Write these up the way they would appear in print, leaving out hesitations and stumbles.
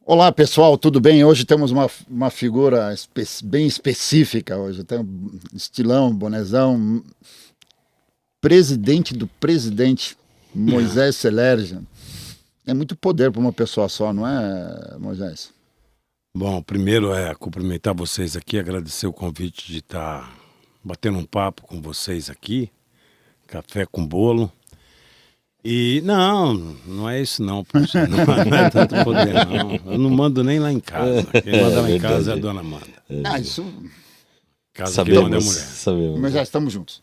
Olá pessoal, tudo bem? Hoje temos uma figura bem específica hoje. Tem um estilão, bonezão, presidente do presidente, Moisés Celerja. É muito poder para uma pessoa só, não é, Moisés? Bom, primeiro é cumprimentar vocês aqui, agradecer o convite de estar batendo um papo com vocês aqui, café com bolo. E não é isso não, poxa, não é tanto poder não. Eu não mando nem lá em casa. Quem manda lá em casa é a verdade. dona Amanda. Ah, isso. Casa que manda é a Sabemos, mulher. sabemos. Mas já estamos juntos.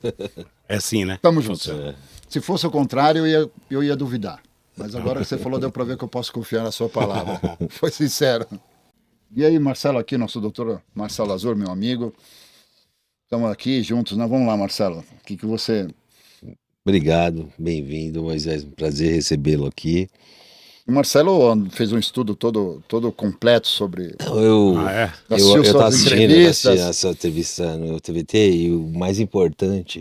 É assim, né? Estamos juntos. Funciona. Se fosse o contrário, eu ia duvidar. Mas agora que você falou, deu para ver que eu posso confiar na sua palavra. Foi sincero. E aí, Marcelo, aqui, nosso doutor Marcelo Azur, meu amigo. Estamos aqui juntos, né? Vamos lá, Marcelo. O que você. Obrigado, bem-vindo, Moisés. Um prazer recebê-lo aqui. O Marcelo fez um estudo todo completo sobre. Eu Ah, é? Assistiu eu estava suas assistindo entrevistas. essa entrevista no TVT e o mais importante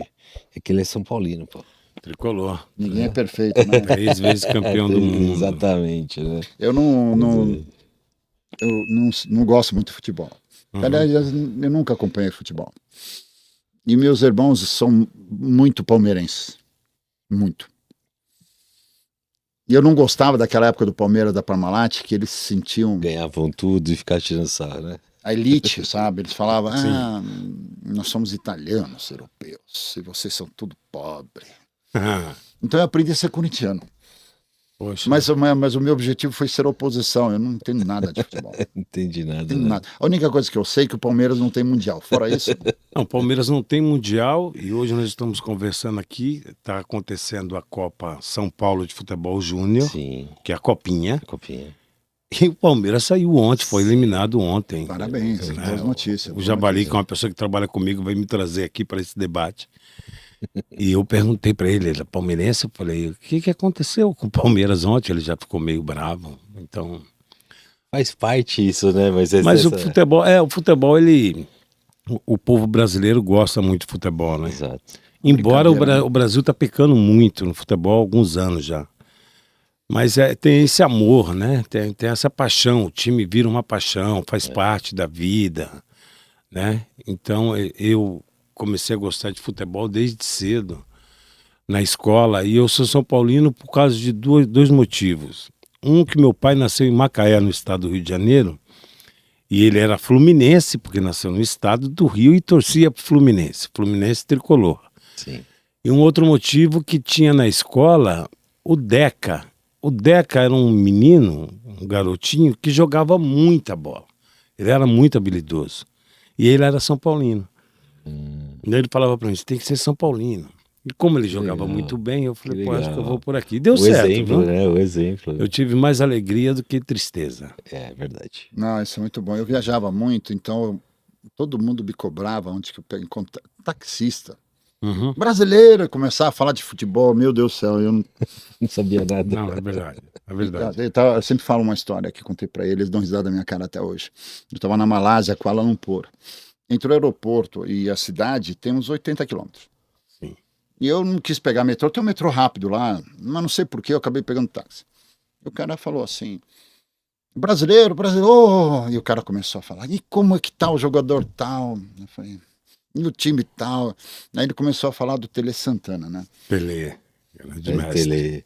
é que ele é São Paulino, pô. Tricolor. Ninguém é perfeito, né? 3 vezes campeão do mundo. Exatamente, né? Eu não gosto muito de futebol. Aliás, eu nunca acompanhei futebol. E meus irmãos são muito palmeirenses. Muito. E eu não gostava daquela época do Palmeiras da Parmalat, que eles se sentiam Ganhavam tudo e ficavam tirando sarro, né? a elite, sabe? Eles falavam, nós somos italianos, europeus, e vocês são tudo pobre. Então eu aprendi a ser corintiano. Poxa. Mas o meu objetivo foi ser oposição. Eu não entendo nada de futebol. Não Não entendi nada, entendo né? nada. A única coisa que eu sei é que o Palmeiras não tem mundial. Fora isso, Não, o Palmeiras não tem mundial e hoje nós estamos conversando aqui, está acontecendo a Copa São Paulo de Futebol Júnior, Sim, que é a Copinha, copinha. e o Palmeiras saiu ontem, foi eliminado ontem. parabéns. Boas notícias. O Jabari, que é uma pessoa que trabalha comigo, vai me trazer aqui para esse debate. E eu perguntei para ele, ele é palmeirense, eu falei, o que aconteceu com o Palmeiras ontem? Ele já ficou meio bravo, então... Faz parte isso, né? Mas O futebol, ele... O povo brasileiro gosta muito de futebol, né? Exato. Embora Brincadeira, né? o Brasil tá pecando muito no futebol há alguns anos já. Mas tem esse amor, né? Tem essa paixão. O time vira uma paixão, faz parte da vida, né? Então eu comecei a gostar de futebol desde cedo na escola. E eu sou São Paulino por causa de dois motivos. Um, que meu pai nasceu em Macaé, no estado do Rio de Janeiro. E ele era fluminense, porque nasceu no estado do Rio e torcia pro Fluminense. Fluminense tricolor. Sim. E um outro motivo que tinha na escola, o Deca. O Deca era um menino, um garotinho, que jogava muita bola. Ele era muito habilidoso. E ele era São Paulino. E ele falava para mim, você tem que ser São Paulino. E como ele jogava legal. muito bem, eu falei, Que pô, acho que eu legal. vou por aqui. Deu O certo, exemplo, viu? né? O exemplo. Eu tive mais alegria do que tristeza. É verdade. Não, isso é muito bom. Eu viajava muito, então todo mundo me cobrava onde que eu pego taxista. Uhum. Brasileiro, começar a falar de futebol, meu Deus do céu, eu não. Não sabia nada. Não, é verdade. É verdade. Eu sempre falo uma história que eu contei para eles, dão risada da minha cara até hoje. Eu estava na Malásia, Kuala Lumpur. Entre o aeroporto e a cidade tem uns 80 quilômetros. Sim. E eu não quis pegar metrô, tem um metrô rápido lá, mas não sei porquê, eu acabei pegando táxi. E o cara falou assim, brasileiro, oh! E o cara começou a falar, e como é que tá o jogador tal? Eu falei, e o time tal? Aí ele começou a falar do Tele Santana, né? Pelé. Grande É, mestre. tele...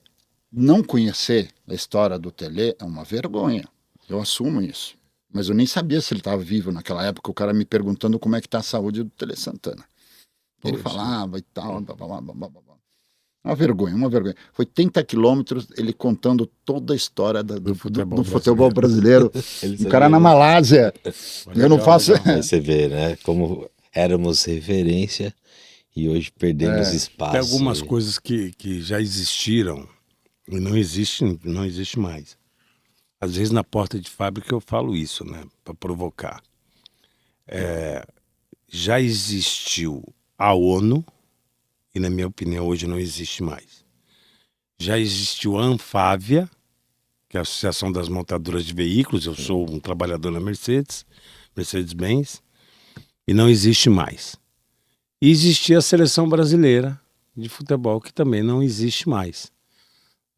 Não conhecer a história do Tele é uma vergonha. Eu assumo isso. Mas eu nem sabia se ele estava vivo naquela época, o cara me perguntando como é que tá a saúde do Tele Santana. Ele Poxa. falava e tal, blá, blá, blá, blá, blá, blá. Uma vergonha, uma vergonha. Foi 80 quilômetros ele contando toda a história do futebol brasileiro. Ele O cara sabia, na né? Malásia. Eu não faço. Legal. Aí você vê, né? Como éramos referência e hoje perdemos espaço. Tem algumas coisas que já existiram e não existe mais. Às vezes na porta de fábrica eu falo isso, né? Para provocar. Já existiu a ONU, e na minha opinião hoje não existe mais. Já existiu a Anfávia, que é a Associação das Montadoras de Veículos, eu sou um trabalhador na Mercedes-Benz, e não existe mais. E existia a Seleção Brasileira de Futebol, que também não existe mais.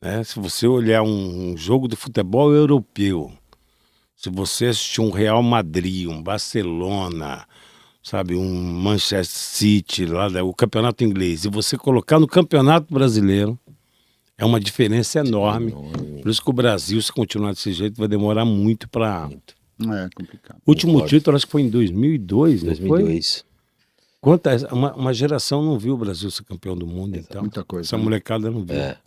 Né? Se você olhar um jogo de futebol europeu, Se você assistir um Real Madrid, um Barcelona, sabe, um Manchester City, o campeonato inglês, e você colocar no campeonato brasileiro, é uma diferença enorme. Enorme. Por isso que o Brasil, se continuar desse jeito, vai demorar muito para... É complicado. O último Concordo. título, acho que foi em 2002, não foi? 2002. Uma geração não viu o Brasil ser campeão do mundo, então. Muita coisa, Essa né? molecada não viu. É.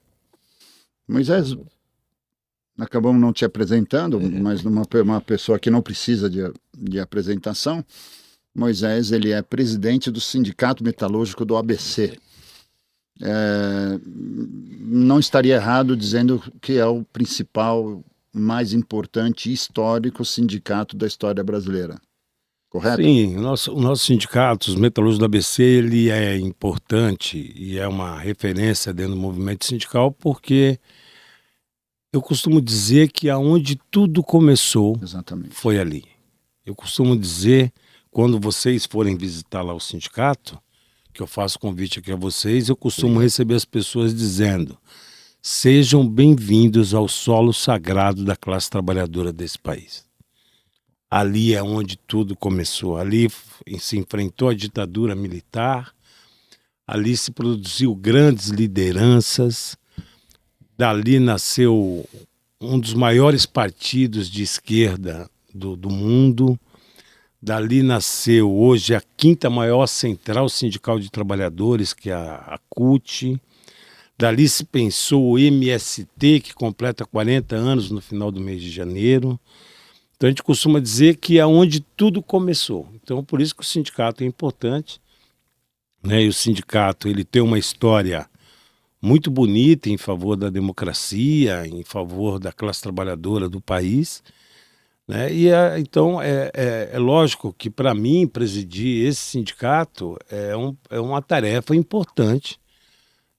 Moisés, acabamos não te apresentando, mas uma pessoa que não precisa de apresentação. Moisés, ele é presidente do Sindicato Metalúrgico do ABC. Não estaria errado dizendo que é o principal, mais importante e histórico sindicato da história brasileira. Correto? Sim, o nosso sindicato, os metalúrgicos do ABC, ele é importante e é uma referência dentro do movimento sindical porque eu costumo dizer que aonde tudo começou Exatamente. foi ali. Eu costumo dizer, quando vocês forem visitar lá o sindicato, que eu faço convite aqui a vocês, eu costumo receber as pessoas dizendo: sejam bem-vindos ao solo sagrado da classe trabalhadora desse país. Ali é onde tudo começou. Ali se enfrentou a ditadura militar, ali se produziu grandes lideranças, dali nasceu um dos maiores partidos de esquerda do mundo, dali nasceu hoje a quinta maior central sindical de trabalhadores, que é a CUT. Dali se pensou o MST, que completa 40 anos no final do mês de janeiro. Então a gente costuma dizer que é onde tudo começou. Então por isso que o sindicato é importante, né? E o sindicato, ele tem uma história muito bonita em favor da democracia, em favor da classe trabalhadora do país, né? E então é lógico que para mim presidir esse sindicato é uma tarefa importante,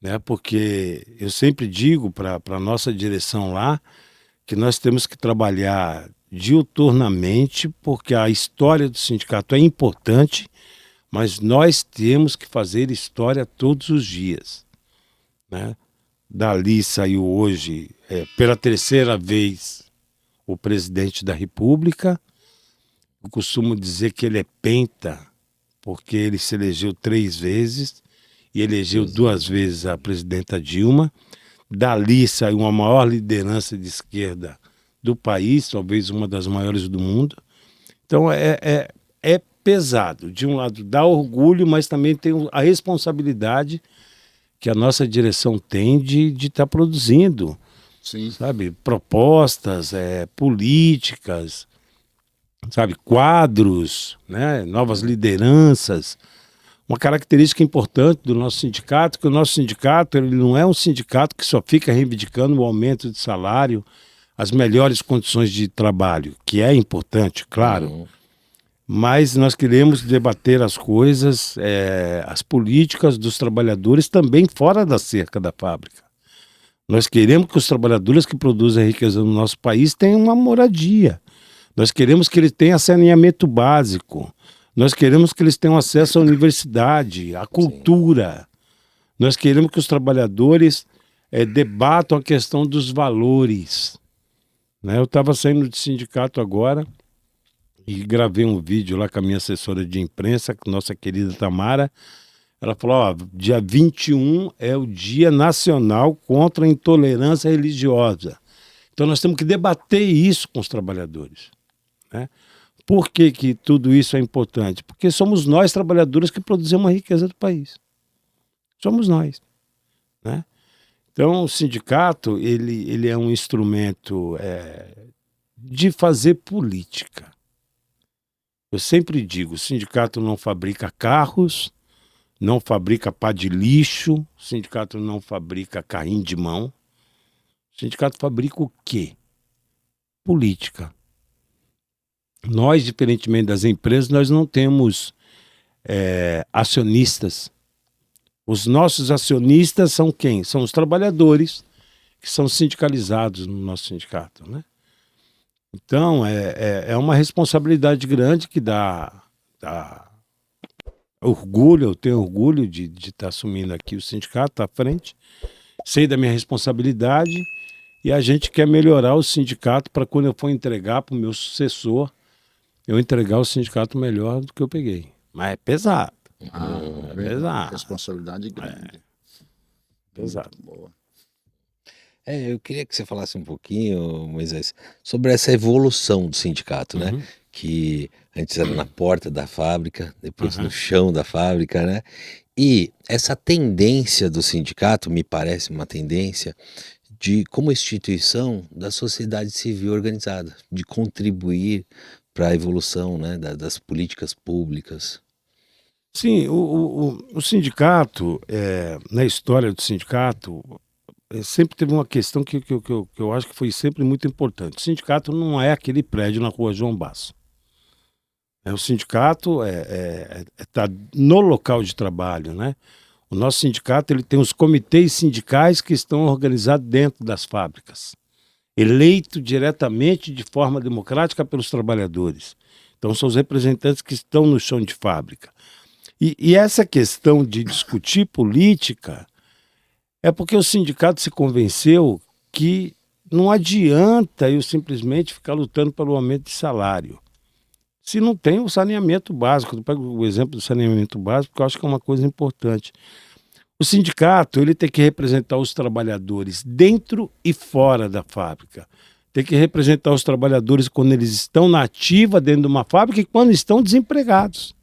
né? Porque eu sempre digo para a nossa direção lá que nós temos que trabalhar diuturnamente, porque a história do sindicato é importante, mas nós temos que fazer história todos os dias, né? Dali saiu hoje, pela terceira vez, o presidente da República. Eu costumo dizer que ele é penta, porque ele se elegeu 3 vezes e elegeu 2 vezes a presidenta Dilma. Dali saiu uma maior liderança de esquerda do país, talvez uma das maiores do mundo. Então é pesado. De um lado dá orgulho, mas também tem a responsabilidade que a nossa direção tem de estar produzindo, Sim. sabe, propostas, políticas, sabe, quadros, né, novas lideranças. Uma característica importante do nosso sindicato, que o nosso sindicato ele não é um sindicato que só fica reivindicando o aumento de salário, as melhores condições de trabalho, que é importante, claro, mas nós queremos debater as coisas, as políticas dos trabalhadores também fora da cerca da fábrica. Nós queremos que os trabalhadores que produzem a riqueza no nosso país tenham uma moradia. Nós queremos que eles tenham saneamento básico. Nós queremos que eles tenham acesso à universidade, à cultura. Nós queremos que os trabalhadores debatam a questão dos valores, né? Eu estava saindo de sindicato agora e gravei um vídeo lá com a minha assessora de imprensa, com nossa querida Tamara. Ela falou: ó, dia 21 é o Dia Nacional contra a Intolerância Religiosa. Então nós temos que debater isso com os trabalhadores, né? Por que que tudo isso é importante? Porque somos nós, trabalhadores, que produzimos a riqueza do país. Somos nós, né? Então o sindicato ele é um instrumento de fazer política. Eu sempre digo, o sindicato não fabrica carros, não fabrica pá de lixo, o sindicato não fabrica carrinho de mão. O sindicato fabrica o quê? Política. Nós, diferentemente das empresas, nós não temos acionistas. Os nossos acionistas são quem? São os trabalhadores que são sindicalizados no nosso sindicato, né? Então, é uma responsabilidade grande que dá orgulho. Eu tenho orgulho de estar assumindo aqui o sindicato à frente. Sei da minha responsabilidade E a gente quer melhorar o sindicato para quando eu for entregar para o meu sucessor, eu entregar o sindicato melhor do que eu peguei. Mas é pesado. É verdade. Pesado. Responsabilidade grande. Pesado. Muito boa. Eu queria que você falasse um pouquinho, Moisés, sobre essa evolução do sindicato, né? Uhum. Que antes era na porta da fábrica, depois Uhum. no chão da fábrica, né? E essa tendência do sindicato, me parece uma tendência de, como instituição da sociedade civil organizada, de contribuir para a evolução, né, das políticas públicas. Sim, o sindicato, na história do sindicato, sempre teve uma questão que eu acho que foi sempre muito importante. O sindicato não é aquele prédio na rua João Basso. O sindicato tá no local de trabalho, né? O nosso sindicato ele tem os comitês sindicais que estão organizados dentro das fábricas, eleito diretamente de forma democrática pelos trabalhadores. Então são os representantes que estão no chão de fábrica. E essa questão de discutir política é porque o sindicato se convenceu que não adianta eu simplesmente ficar lutando pelo aumento de salário. Se não tem o saneamento básico, eu pego o exemplo do saneamento básico, porque eu acho que é uma coisa importante. O sindicato ele tem que representar os trabalhadores dentro e fora da fábrica. Tem que representar os trabalhadores quando eles estão na ativa dentro de uma fábrica e quando estão desempregados.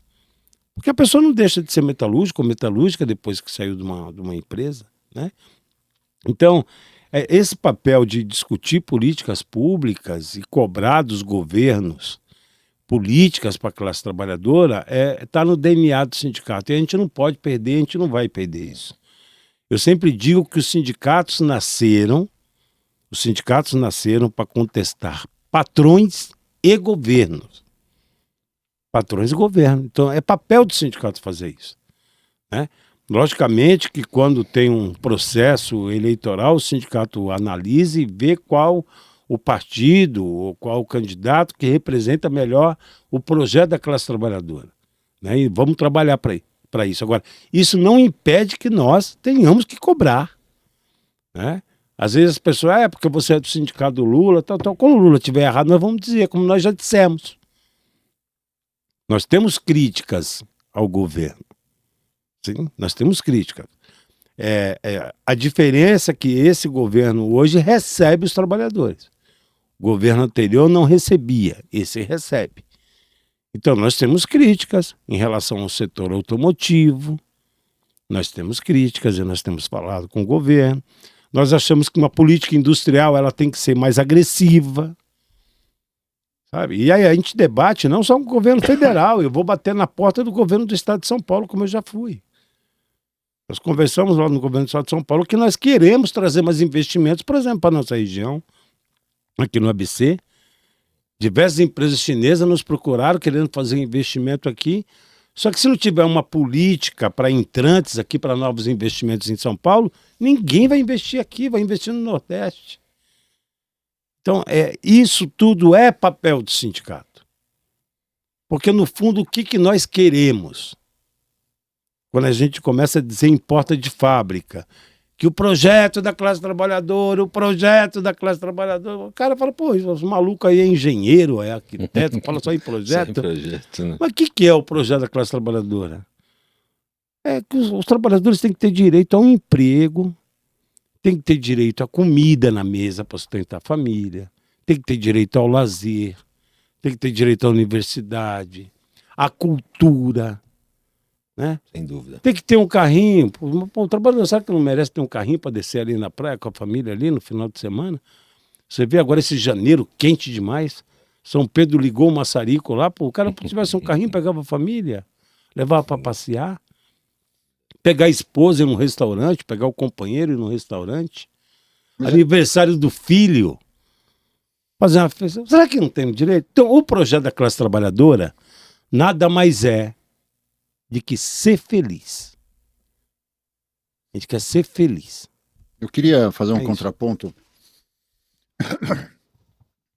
Porque a pessoa não deixa de ser metalúrgico ou metalúrgica depois que saiu de uma empresa, né? Então, esse papel de discutir políticas públicas e cobrar dos governos políticas para a classe trabalhadora está no DNA do sindicato. E a gente não pode perder, a gente não vai perder isso. Eu sempre digo que os sindicatos nasceram para contestar patrões e governos. Patrões e governo. Então, é papel do sindicato fazer isso, né? Logicamente que quando tem um processo eleitoral, o sindicato analisa e vê qual o partido ou qual o candidato que representa melhor o projeto da classe trabalhadora, né? E vamos trabalhar para isso. Agora, isso não impede que nós tenhamos que cobrar, né? Às vezes as pessoas, porque você é do sindicato do Lula, tal. Quando o Lula estiver errado, nós vamos dizer, como nós já dissemos. Nós temos críticas ao governo. Sim, nós temos críticas. A diferença é que esse governo hoje recebe os trabalhadores. O governo anterior não recebia, esse recebe. Então nós temos críticas em relação ao setor automotivo, nós temos críticas e nós temos falado com o governo. Nós achamos que uma política industrial ela tem que ser mais agressiva. Sabe? E aí a gente debate não só com o governo federal, eu vou bater na porta do governo do estado de São Paulo, como eu já fui. Nós conversamos lá no governo do estado de São Paulo que nós queremos trazer mais investimentos, por exemplo, para a nossa região, aqui no ABC. Diversas empresas chinesas nos procuraram querendo fazer investimento aqui, só que se não tiver uma política para entrantes aqui, para novos investimentos em São Paulo, ninguém vai investir aqui, vai investir no Nordeste. Então, isso tudo é papel do sindicato. Porque, no fundo, o que nós queremos? Quando a gente começa a dizer em porta de fábrica que o projeto da classe trabalhadora, o cara fala, pô, os malucos aí é engenheiro, é arquiteto, fala só em projeto. Só em projeto, né? Mas o que é o projeto da classe trabalhadora? É que os trabalhadores têm que ter direito a um emprego, tem que ter direito à comida na mesa para sustentar a família, tem que ter direito ao lazer, tem que ter direito à universidade, à cultura, né? Sem dúvida. Tem que ter um carrinho. Pô, o trabalhador sabe que não merece ter um carrinho para descer ali na praia com a família ali no final de semana? Você vê agora esse janeiro quente demais. São Pedro ligou o maçarico lá, pô, o cara se tivesse um carrinho, pegava a família, levava para passear. Pegar a esposa em um restaurante, pegar o companheiro em um restaurante. Aniversário do filho. Fazer uma festa. Será que não tem direito? Então, o projeto da classe trabalhadora nada mais é de que ser feliz. A gente quer ser feliz. Eu queria fazer um isso. contraponto.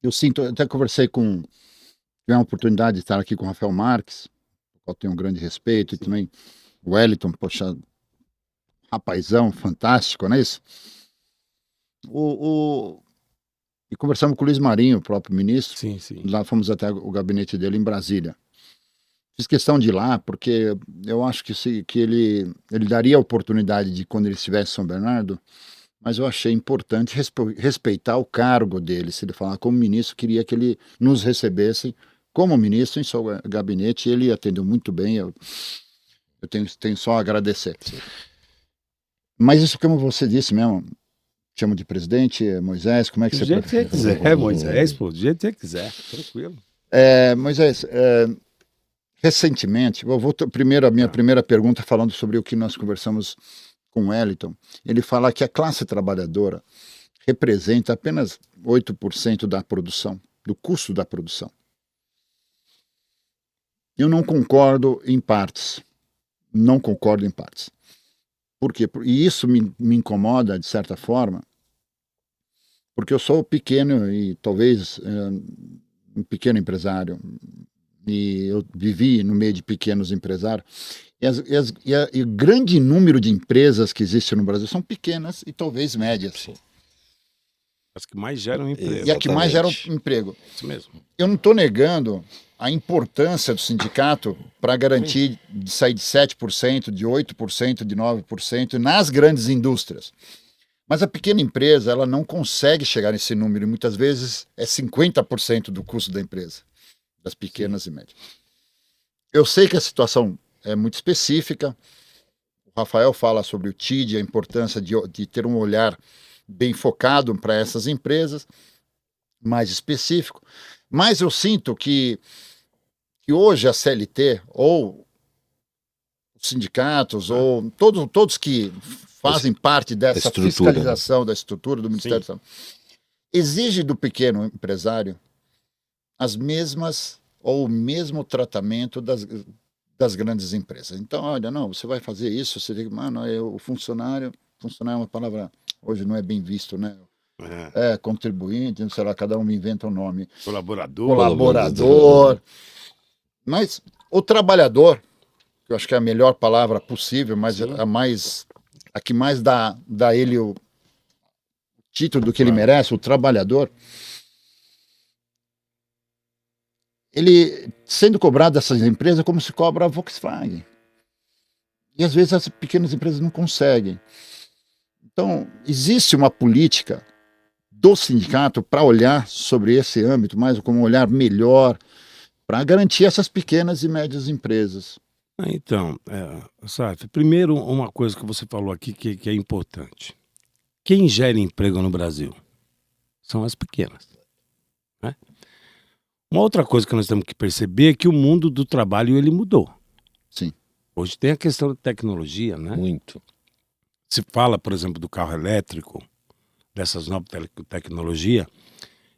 Eu sinto, eu até conversei tive a oportunidade de estar aqui com o Rafael Marques, ao qual tenho um grande respeito, e também o Wellington, poxa, rapazão fantástico, não é isso? E conversamos com o Luiz Marinho, o próprio ministro. Sim, sim. Lá fomos até o gabinete dele em Brasília. Fiz questão de ir lá, porque eu acho que ele daria a oportunidade de, quando ele estivesse em São Bernardo, mas eu achei importante respeitar o cargo dele. Se ele falar como ministro, queria que ele nos recebesse como ministro em seu gabinete. Ele atendeu muito bem, eu tenho só a agradecer. Sim. Mas isso, como você disse mesmo, chamo de presidente, Moisés, como é que Do você jeito que você prefere? quiser, Moisés, pô, do jeito que você quiser, tranquilo. Moisés, recentemente, primeiro a minha primeira pergunta falando sobre o que nós conversamos com o Wellington. Ele fala que a classe trabalhadora representa apenas 8% da produção, do custo da produção. Eu não concordo em partes. Não concordo em partes. Por quê? E isso me incomoda, de certa forma, porque eu sou pequeno e talvez um pequeno empresário. E eu vivi no meio de pequenos empresários. E o grande número de empresas que existe no Brasil são pequenas e talvez médias. Sim. As que mais geram emprego. E a que mais geram Exatamente. emprego. Isso mesmo. Eu não estou negando a importância do sindicato para garantir de sair de 7%, de 8%, de 9% nas grandes indústrias. Mas a pequena empresa, ela não consegue chegar nesse número, e muitas vezes é 50% do custo da empresa, das pequenas e médias. Eu sei que a situação é muito específica. O Rafael fala sobre o TID, a importância de ter um olhar bem focado para essas empresas, mais específico. Mas eu sinto que hoje a CLT, ou os sindicatos, ou todos que fazem parte dessa estrutura, fiscalização da estrutura do Ministério da Saúde, exige do pequeno empresário as mesmas ou o mesmo tratamento das grandes empresas. Então, olha, não, você vai fazer isso, você tem que, mano, o funcionário é uma palavra, hoje não é bem visto, né? Contribuinte, sei lá, cada um inventa um nome. Colaborador. Mas o trabalhador, que eu acho que é a melhor palavra possível, mas a que mais dá a ele o título do que ele merece, o trabalhador, ele sendo cobrado dessas empresas como se cobra a Volkswagen. E às vezes as pequenas empresas não conseguem. Então, existe uma política do sindicato para olhar sobre esse âmbito, mais como um olhar melhor, para garantir essas pequenas e médias empresas. Então, Sarf, primeiro uma coisa que você falou aqui que é importante. Quem gera emprego no Brasil são as pequenas. Né? Uma outra coisa que nós temos que perceber é que o mundo do trabalho ele mudou. Sim. Hoje tem a questão da tecnologia, né? Muito. Se fala, por exemplo, do carro elétrico, dessas novas tecnologias,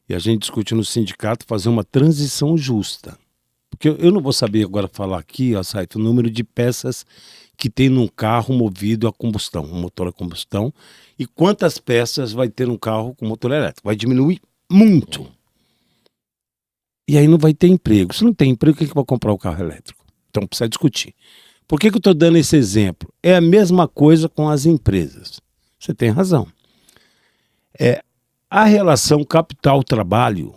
e a gente discute no sindicato fazer uma transição justa. Porque eu não vou saber agora falar aqui, ó, Saito, o número de peças que tem num carro movido a combustão, um motor a combustão, e quantas peças vai ter num carro com motor elétrico. Vai diminuir muito. E aí não vai ter emprego. Se não tem emprego, quem que vai comprar o carro elétrico? Então precisa discutir. Por que eu estou dando esse exemplo? É a mesma coisa com as empresas. Você tem razão. A relação capital-trabalho,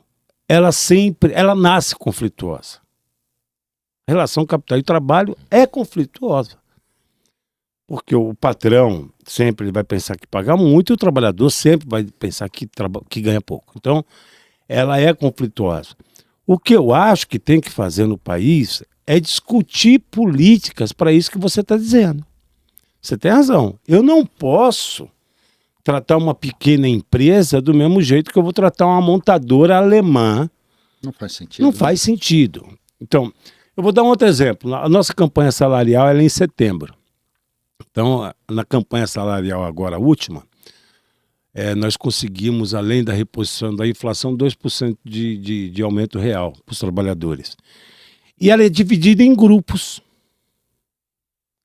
ela nasce conflituosa. A relação capital e trabalho é conflituosa. Porque o patrão sempre vai pensar que paga muito e o trabalhador sempre vai pensar que ganha pouco. Então, ela é conflituosa. O que eu acho que tem que fazer no país é discutir políticas para isso que você está dizendo. Você tem razão. Eu não posso tratar uma pequena empresa do mesmo jeito que eu vou tratar uma montadora alemã. Não faz sentido. Não faz sentido. Então, eu vou dar um outro exemplo. A nossa campanha salarial ela é em setembro. Então, na campanha salarial agora, a última, nós conseguimos, além da reposição da inflação, 2% de aumento real para os trabalhadores. E ela é dividida em grupos.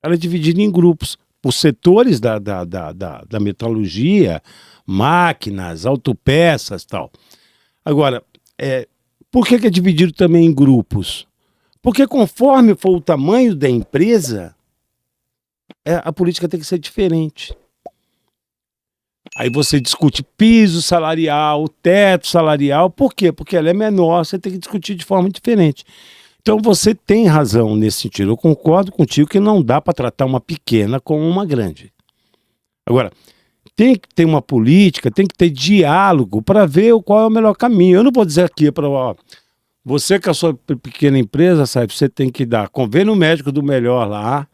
Ela é dividida em grupos por setores da metalurgia, máquinas, autopeças e tal. Agora, por que é dividido também em grupos? Porque conforme for o tamanho da empresa, a política tem que ser diferente. Aí você discute piso salarial, teto salarial. Por quê? Porque ela é menor, você tem que discutir de forma diferente. Então você tem razão nesse sentido. Eu concordo contigo que não dá para tratar uma pequena como uma grande. Agora, tem que ter uma política, tem que ter diálogo para ver qual é o melhor caminho. Eu não vou dizer aqui para você com a sua pequena empresa, sabe, você tem que dar convênio médico do melhor lá,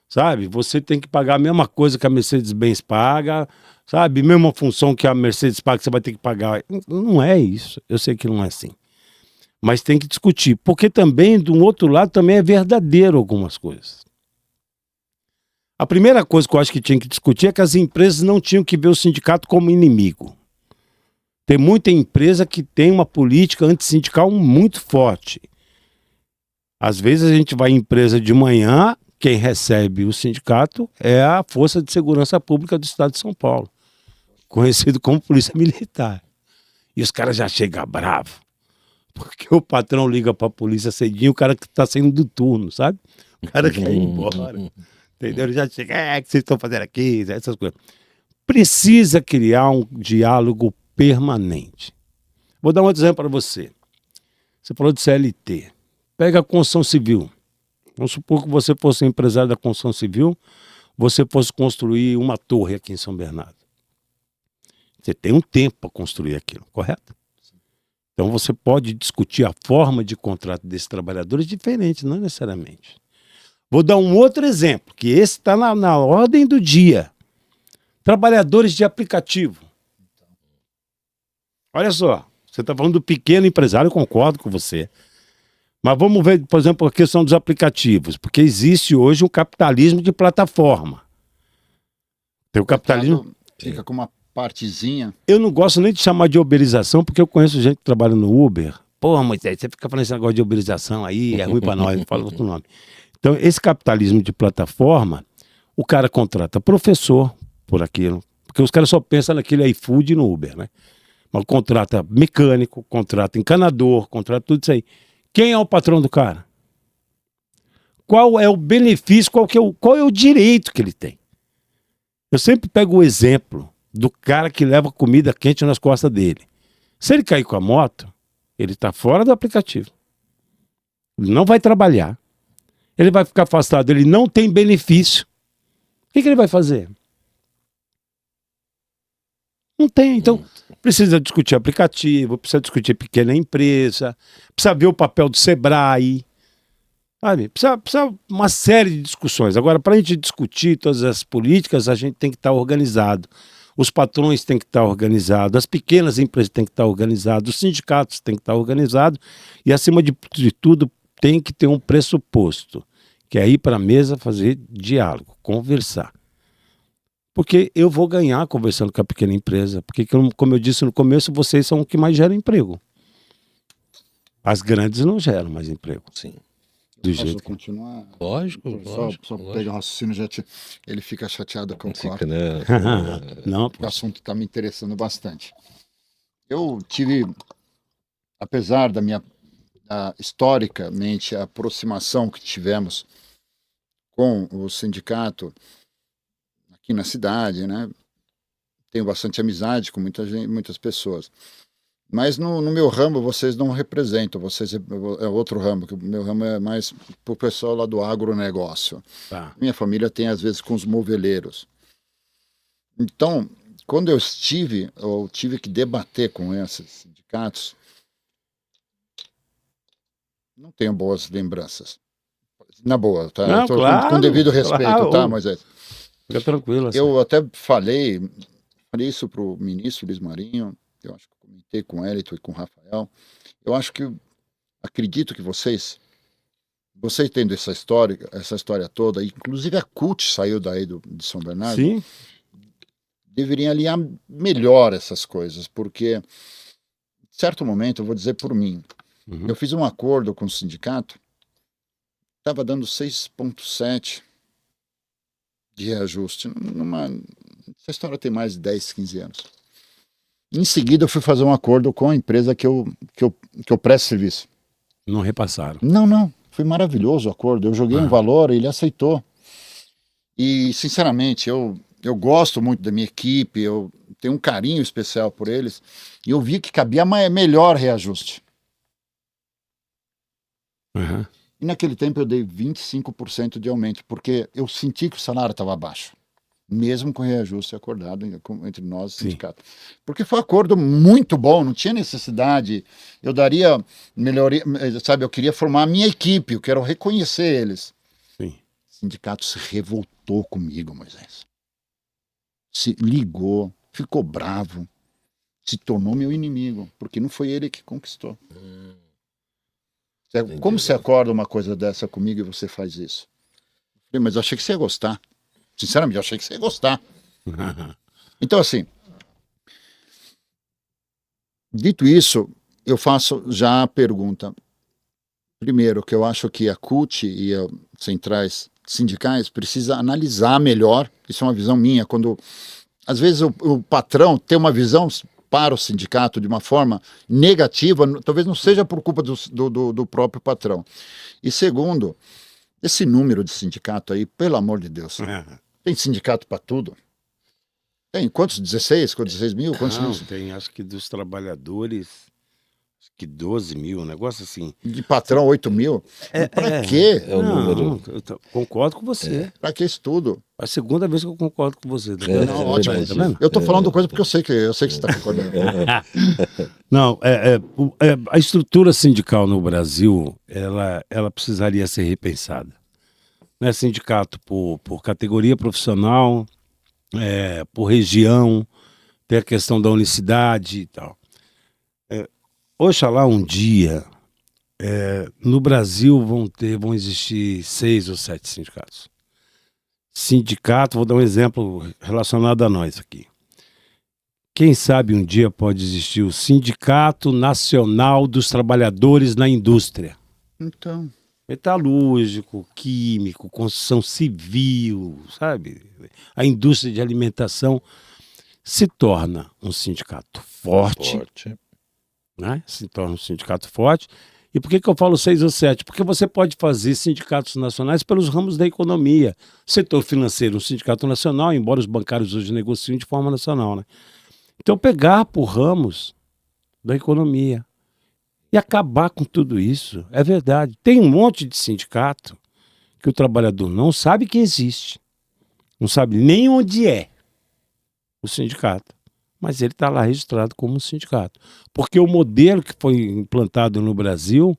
sabe? Você tem que pagar a mesma coisa que a Mercedes-Benz paga, sabe? Mesma função que a Mercedes paga, você vai ter que pagar. Não é isso. Eu sei que não é assim. Mas tem que discutir. Porque também, do outro lado, também é verdadeiro algumas coisas. A primeira coisa que eu acho que tinha que discutir é que as empresas não tinham que ver o sindicato como inimigo. Tem muita empresa que tem uma política antissindical muito forte. Às vezes a gente vai em empresa de manhã, quem recebe o sindicato é a Força de Segurança Pública do Estado de São Paulo, conhecido como Polícia Militar. E os caras já chegam bravos, porque o patrão liga para a polícia cedinho, o cara que está saindo do turno, sabe? O cara quer ir embora. Entendeu? Ele já chega, o que vocês estão fazendo aqui? Essas coisas. Precisa criar um diálogo permanente. Vou dar um exemplo para você. Você falou de CLT. Pega a construção civil. Vamos supor que você fosse empresário da construção civil, você fosse construir uma torre aqui em São Bernardo. Você tem um tempo para construir aquilo, correto? Então você pode discutir a forma de contrato desses trabalhadores diferente, não necessariamente. Vou dar um outro exemplo, que esse está na ordem do dia. Trabalhadores de aplicativo. Olha só, você está falando do pequeno empresário, eu concordo com você. Mas vamos ver, por exemplo, a questão dos aplicativos, porque existe hoje um capitalismo de plataforma. Tem o capitalismo... Fica com uma partezinha. Eu não gosto nem de chamar de uberização, porque eu conheço gente que trabalha no Uber. Pô, Moisés, você fica falando esse negócio de uberização aí, é ruim para nós, fala outro nome. Então, esse capitalismo de plataforma, o cara contrata professor por aquilo, porque os caras só pensam naquele iFood e no Uber, né? Mas contrata mecânico, contrata encanador, contrata tudo isso aí. Quem é o patrão do cara? Qual é o benefício, qual é o direito que ele tem? Eu sempre pego o exemplo do cara que leva comida quente nas costas dele. Se ele cair com a moto, ele está fora do aplicativo. Ele não vai trabalhar. Ele vai ficar afastado, ele não tem benefício. O que ele vai fazer? Não tem. Então, precisa discutir aplicativo, precisa discutir pequena empresa, precisa ver o papel do Sebrae, sabe? Precisa uma série de discussões. Agora, para a gente discutir todas as políticas, a gente tem que estar organizado. Os patrões têm que estar organizados, as pequenas empresas têm que estar organizadas, os sindicatos têm que estar organizados e, acima de tudo, tem que ter um pressuposto, que é ir para a mesa fazer diálogo, conversar. Porque eu vou ganhar conversando com a pequena empresa, porque, como eu disse no começo, vocês são o que mais gera emprego. As grandes não geram mais emprego. Sim. Do Posso jeito que... continuar? Lógico, Só pegar o raciocínio, ele fica chateado com o Fica, corte. né? Não, O assunto está me interessando bastante. Eu tive, apesar da minha historicamente a aproximação que tivemos com o sindicato aqui na cidade, né? Tenho bastante amizade com muitas pessoas. Mas no meu ramo vocês não representam, vocês é outro ramo, que o meu ramo é mais para o pessoal lá do agronegócio. tá. Minha família tem às vezes com os moveleiros. Então, quando eu tive que debater com esses sindicatos, não tenho boas lembranças. Na boa, tá? Não, claro, com devido respeito, claro. tá, Moisés? Fica tranquilo. Assim. Eu até falei isso para o ministro Luiz Marinho, eu acho que comentei com o Elito e com o Rafael. Eu acho que, acredito que vocês tendo essa história toda, inclusive a CUT saiu daí de São Bernardo, Sim. deveriam alinhar melhor essas coisas, porque, em certo momento, eu vou dizer por mim, eu fiz um acordo com o sindicato, estava dando 6,7 de reajuste. Essa história tem mais de 10, 15 anos. Em seguida, eu fui fazer um acordo com a empresa que eu presto serviço. Não repassaram. Não. Foi maravilhoso o acordo. Eu joguei um valor e ele aceitou. E, sinceramente, eu eu gosto muito da minha equipe, eu tenho um carinho especial por eles, e eu vi que cabia melhor reajuste. Uhum. E naquele tempo eu dei 25% de aumento, porque eu senti que o salário estava baixo, mesmo com reajuste acordado entre nós e o Sim. sindicato. Porque foi um acordo muito bom, não tinha necessidade. Eu daria melhoria, sabe? Eu queria formar a minha equipe, eu quero reconhecer eles. Sim. O sindicato se revoltou comigo, Moisés. Se ligou, ficou bravo, se tornou meu inimigo, porque não foi ele que conquistou. Como você acorda uma coisa dessa comigo e você faz isso? Eu falei, mas eu achei que você ia gostar. Sinceramente, eu achei que você ia gostar. Então, assim, dito isso, eu faço já a pergunta. Primeiro, que eu acho que a CUT e as centrais sindicais precisam analisar melhor, isso é uma visão minha, quando às vezes o patrão tem uma visão para o sindicato de uma forma negativa, talvez não seja por culpa do próprio patrão. E segundo, esse número de sindicato aí, pelo amor de Deus, tem sindicato para tudo? Tem quantos? 16? 16 mil? Quantos Não, mil? tem, acho que dos trabalhadores, acho que 12 mil, um negócio assim. De patrão 8 mil? Para quê? É o número. Eu concordo com você. Para que isso tudo? A segunda vez que eu concordo com você. Tá É, vendo? Não, é ótimo. verdade. Tá vendo? Eu tô falando coisa porque eu sei que você está concordando. Não, a estrutura sindical no Brasil, ela precisaria ser repensada. Não é sindicato por categoria profissional, por região, tem a questão da unicidade e tal. Oxalá um dia, no Brasil vão existir 6 ou 7 sindicatos. Sindicato, vou dar um exemplo relacionado a nós aqui. Quem sabe um dia pode existir o Sindicato Nacional dos Trabalhadores na Indústria. Então, Metalúrgico, químico, construção civil, sabe? A indústria de alimentação se torna um sindicato forte, né? Se torna um sindicato forte. E por que eu falo 6 ou 7? Porque você pode fazer sindicatos nacionais pelos ramos da economia. Setor financeiro, um sindicato nacional, embora os bancários hoje negociem de forma nacional, né? Então pegar por ramos da economia e acabar com tudo isso. É verdade. Tem um monte de sindicato que o trabalhador não sabe que existe. Não sabe nem onde é o sindicato. Mas ele está lá registrado como um sindicato. Porque o modelo que foi implantado no Brasil,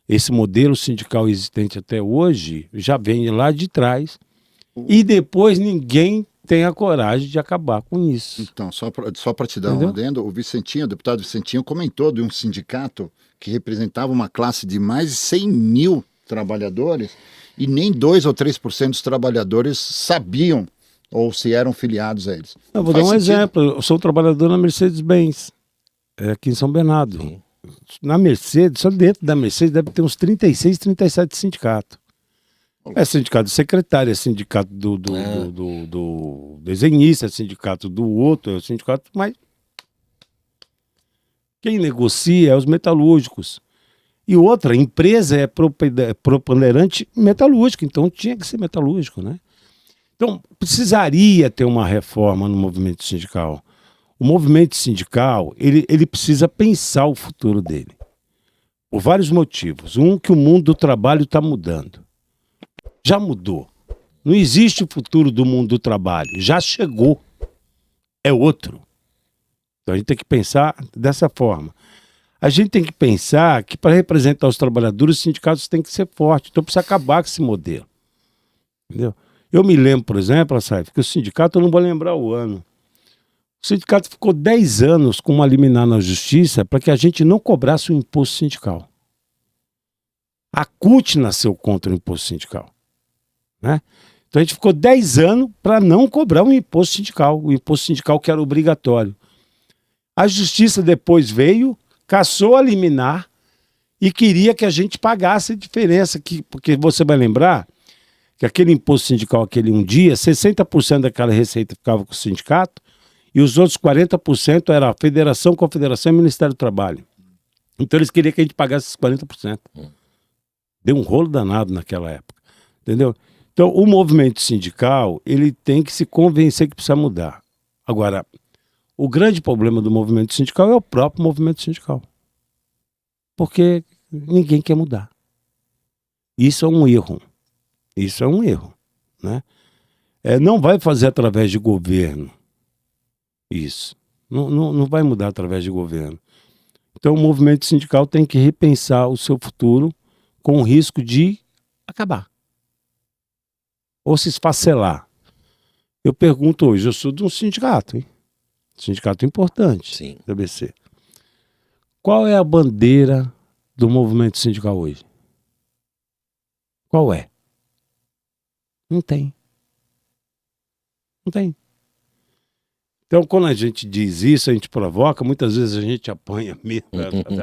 esse modelo sindical existente até hoje, já vem lá de trás. E depois ninguém tem a coragem de acabar com isso. Então, só para te dar Entendeu? um adendo, o deputado Vicentinho comentou de um sindicato que representava uma classe de mais de 100 mil trabalhadores e nem 2 ou 3% dos trabalhadores sabiam ou se eram filiados a eles. Eu vou Faz dar um sentido. exemplo. Eu sou trabalhador na Mercedes-Benz, aqui em São Bernardo. Sim. Na Mercedes, só dentro da Mercedes deve ter uns 36, 37 sindicatos. É sindicato do secretário, é sindicato do desenhista, é sindicato do outro, é o sindicato, mas quem negocia é os metalúrgicos. E outra, a empresa é preponderante metalúrgica, então tinha que ser metalúrgico, né? Então, precisaria ter uma reforma no movimento sindical. O movimento sindical, ele precisa pensar o futuro dele. Por vários motivos. Um, que o mundo do trabalho está mudando. Já mudou. Não existe o futuro do mundo do trabalho. Já chegou. É outro. Então a gente tem que pensar dessa forma. A gente tem que pensar que para representar os trabalhadores, os sindicatos têm que ser fortes. Então precisa acabar com esse modelo. Entendeu? Eu me lembro, por exemplo, Assaif, que o sindicato, eu não vou lembrar o ano. O sindicato ficou 10 anos com uma liminar na justiça para que a gente não cobrasse o imposto sindical. A CUT nasceu contra o imposto sindical. Né? Então a gente ficou 10 anos para não cobrar o imposto sindical que era obrigatório. A justiça depois veio, cassou a liminar e queria que a gente pagasse a diferença, porque você vai lembrar que aquele imposto sindical, aquele um dia, 60% daquela receita ficava com o sindicato e os outros 40% era a Federação, Confederação e Ministério do Trabalho. Então eles queriam que a gente pagasse esses 40%. Deu um rolo danado naquela época. Entendeu? Então, o movimento sindical, ele tem que se convencer que precisa mudar. Agora, o grande problema do movimento sindical é o próprio movimento sindical. Porque ninguém quer mudar. Isso é um erro. Isso é um erro, né? Não vai fazer através de governo. Isso. Não vai mudar através de governo. Então, o movimento sindical tem que repensar o seu futuro com o risco de acabar. Ou se esfacelar. Eu pergunto hoje, eu sou de um sindicato, hein? Sindicato importante, Sim. da ABC. Qual é a bandeira do movimento sindical hoje? Qual é? Não tem. Não tem. Então, quando a gente diz isso, a gente provoca, muitas vezes a gente apanha mesmo,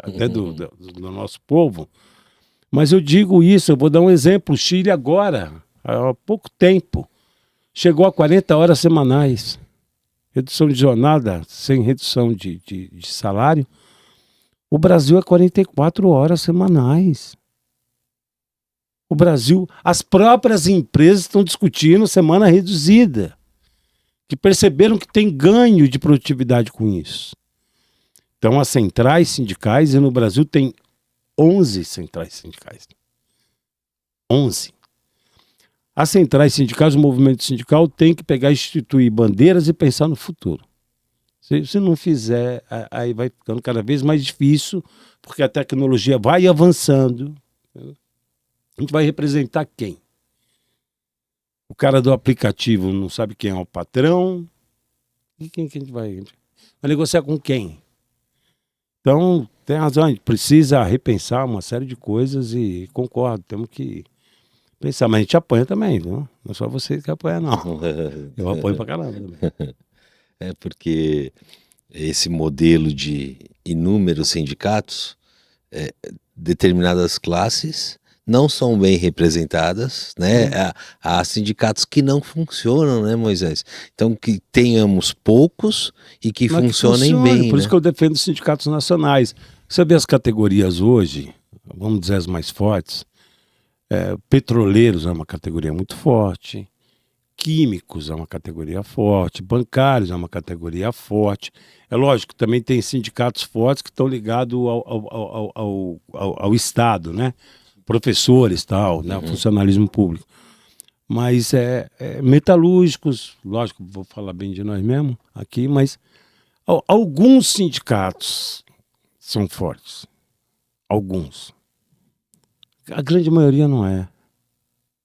até do nosso povo. Mas eu digo isso, eu vou dar um exemplo. O Chile agora, há pouco tempo, chegou a 40 horas semanais. Redução de jornada sem redução de salário. O Brasil é 44 horas semanais. O Brasil, as próprias empresas estão discutindo semana reduzida, que perceberam que tem ganho de produtividade com isso. Então, as centrais sindicais, e no Brasil tem 11 centrais sindicais. 11. As centrais sindicais, o movimento sindical tem que pegar, instituir bandeiras e pensar no futuro. Se não fizer, aí vai ficando cada vez mais difícil, porque a tecnologia vai avançando. A gente vai representar quem? O cara do aplicativo não sabe quem é o patrão. E quem que a gente vai negociar com quem? Então, tem razão, a gente precisa repensar uma série de coisas e concordo, temos que pensar. Mas a gente apanha também, viu? Não é só você que apanha, não. Eu apanho pra caramba também. É porque esse modelo de inúmeros sindicatos, determinadas classes não são bem representadas, né? Há sindicatos que não funcionam, né, Moisés? Então, que tenhamos poucos e que Mas funcionem funcione, bem, por né? isso que eu defendo os sindicatos nacionais. Você vê as categorias hoje, vamos dizer as mais fortes, petroleiros é uma categoria muito forte, químicos é uma categoria forte, bancários é uma categoria forte. É lógico que também tem sindicatos fortes que estão ligados ao Estado, né? Professores e tal, né? Funcionalismo público. Mas metalúrgicos, lógico, vou falar bem de nós mesmo aqui, mas alguns sindicatos são fortes. Alguns. A grande maioria não é.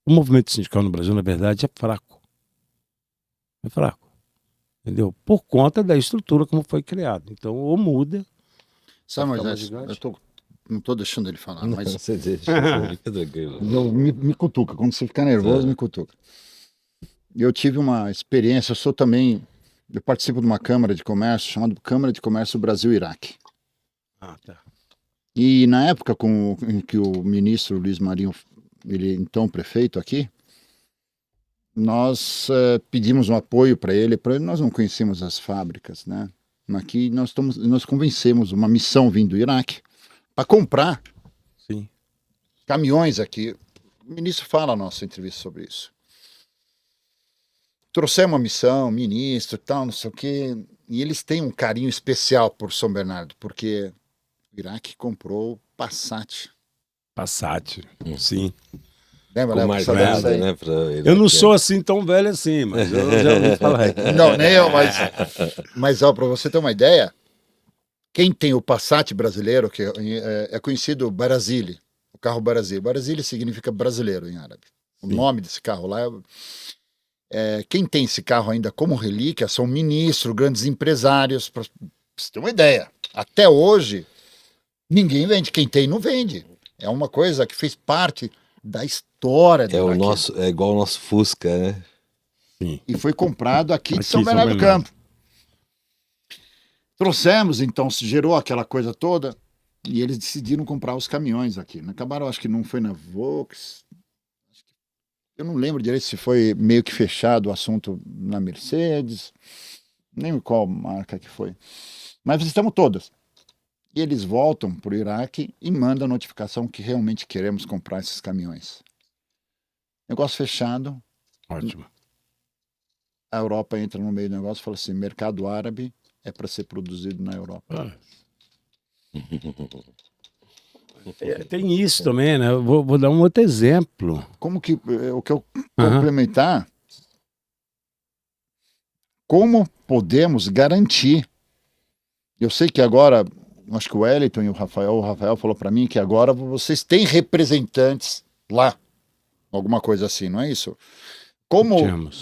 O movimento sindical no Brasil, na verdade, é fraco. É fraco. Entendeu? Por conta da estrutura como foi criado. Então, ou muda. Sabe, Vai ficar mais Moisés, gigante. não estou deixando ele falar, mas Você deixa, fica tranquilo. me cutuca. Quando você ficar nervoso, me cutuca. Eu tive uma experiência, eu participo de uma Câmara de Comércio chamada Câmara de Comércio Brasil-Iraque. Ah, tá. E na época em que o ministro Luiz Marinho, ele então prefeito aqui, nós pedimos um apoio para ele, nós não conhecíamos as fábricas, né? Aqui nós convencemos uma missão vindo do Iraque para comprar Sim. caminhões aqui. O ministro fala na nossa entrevista sobre isso. Trouxemos uma missão, ministro, tal, não sei o quê, e eles têm um carinho especial por São Bernardo, porque o Iraque comprou Passat. Passat, sim. Lembra, Com né? mais Passat, nada, isso aí. né? Pra ele Eu não aqui. sou assim tão velho assim, mas eu já ouvi falar. Não, nem eu, mas ó, para você ter uma ideia, quem tem o Passat brasileiro, que é conhecido Brasile, o carro Brasile. Brasile significa brasileiro em árabe. O Sim. nome desse carro lá quem tem esse carro ainda como relíquia são ministros, grandes empresários. Pra você ter uma ideia, até hoje, ninguém vende. Quem tem, não vende. É uma coisa que fez parte da história do Iraque. É igual o nosso Fusca, né? Sim. E foi comprado aqui de Aqui, São São Bernardo do Bernardo. Campo. Trouxemos, então, se gerou aquela coisa toda, e eles decidiram comprar os caminhões aqui. Acabaram, acho que não foi na Volks. Eu não lembro direito se foi meio que fechado o assunto na Mercedes, nem qual marca que foi. Mas visitamos todas. E eles voltam para o Iraque e mandam a notificação que realmente queremos comprar esses caminhões. negócio fechado, Ótimo. a Europa entra no meio do negócio e fala assim, mercado árabe é para ser produzido na Europa. Tem isso também, né? Eu vou dar um outro exemplo. Como que, o que eu complementar, como podemos garantir, eu sei que agora, acho que o Wellington e o Rafael falou para mim que agora vocês têm representantes lá, alguma coisa assim, não é isso?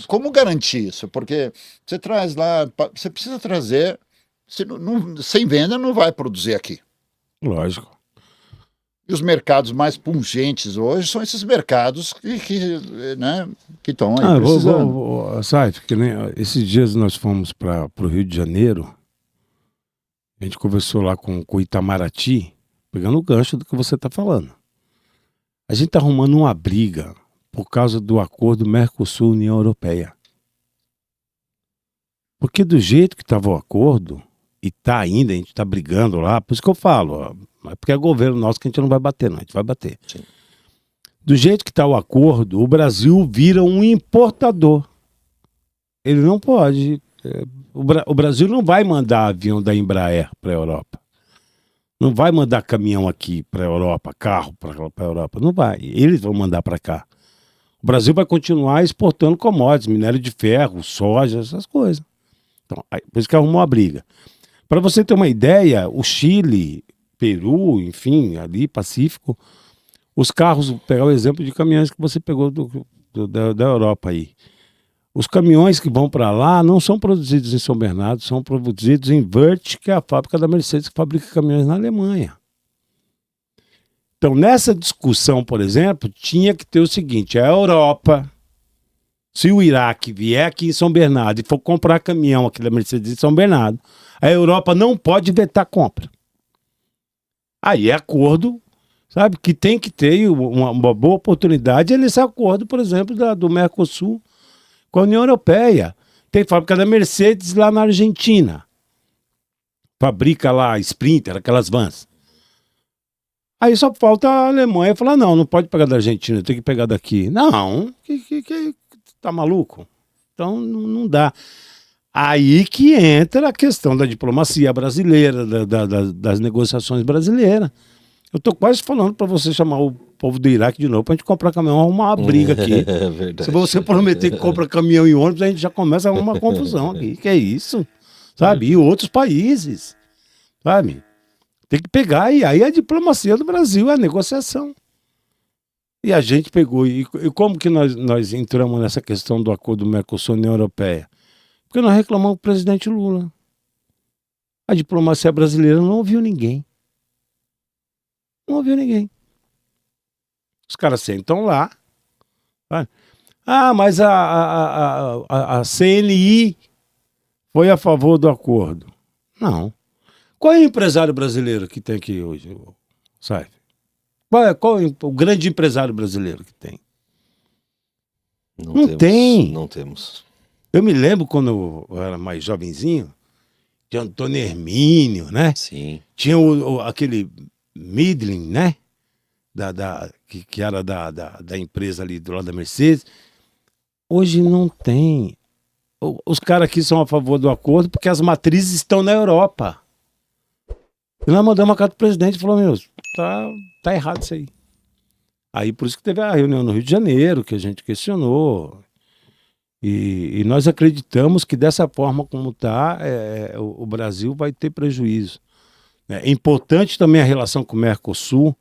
Como garantir isso? Porque você traz lá, você precisa trazer, sem venda não vai produzir aqui. Lógico. E os mercados mais pungentes hoje são esses mercados que estão aí precisando. Sabe, que nem esses dias nós fomos para o Rio de Janeiro, a gente conversou lá com o Itamaraty, pegando o gancho do que você está falando. A gente está arrumando uma briga por causa do acordo Mercosul-União Europeia. Porque do jeito que estava o acordo, e está ainda, a gente está brigando lá, por isso que eu falo, ó, é porque é governo nosso que a gente não vai bater, não, a gente vai bater. Sim. Do jeito que está o acordo, o Brasil vira um importador. Ele não pode. O Brasil não vai mandar avião da Embraer para a Europa. Não vai mandar caminhão aqui para a Europa, carro para a Europa. Não vai. Eles vão mandar para cá. O Brasil vai continuar exportando commodities, minério de ferro, soja, essas coisas. Então, por isso que arrumou a briga. Para você ter uma ideia, o Chile, Peru, enfim, ali, Pacífico, os carros, vou pegar o exemplo de caminhões que você pegou da Europa aí. Os caminhões que vão para lá não são produzidos em São Bernardo, são produzidos em Wörth, que é a fábrica da Mercedes que fabrica caminhões na Alemanha. Então, nessa discussão, por exemplo, tinha que ter o seguinte, a Europa, se o Iraque vier aqui em São Bernardo e for comprar caminhão aqui da Mercedes em São Bernardo, a Europa não pode vetar compra. Aí é acordo, sabe, que tem que ter uma boa oportunidade, é nesse acordo, por exemplo, do Mercosul com a União Europeia. Tem fábrica da Mercedes lá na Argentina. Fabrica lá Sprinter, aquelas vans. Aí só falta a Alemanha falar, não pode pegar da Argentina, tem que pegar daqui. Não, tá maluco? Então não dá. Aí que entra a questão da diplomacia brasileira, das negociações brasileiras. Eu tô quase falando para você chamar o povo do Iraque de novo pra gente comprar caminhão, arrumar uma briga aqui. É verdade. Se você prometer que compra caminhão e ônibus, a gente já começa a arrumar uma confusão aqui. Que é isso? Sabe? E outros países. Sabe? Tem que pegar, e aí a diplomacia do Brasil, a negociação. E a gente pegou. E como que nós entramos nessa questão do acordo do Mercosul-União Europeia? Porque nós reclamamos com o presidente Lula. A diplomacia brasileira não ouviu ninguém. Não ouviu ninguém. Os caras sentam lá. Sabe? Mas a CNI foi a favor do acordo. Não. Qual é o empresário brasileiro que tem aqui hoje, sabe? Qual é o grande empresário brasileiro que tem? Não temos. Eu me lembro quando eu era mais jovenzinho, de Antônio Hermínio, né? Sim. Tinha aquele Midlin, né? Que era da empresa ali do lado da Mercedes. Hoje não tem. Os caras aqui são a favor do acordo porque as matrizes estão na Europa. E nós mandamos uma carta pro presidente e falou, tá errado isso aí. Aí por isso que teve a reunião no Rio de Janeiro, que a gente questionou. E nós acreditamos que dessa forma como está, o Brasil vai ter prejuízo. É importante também a relação com o Mercosul,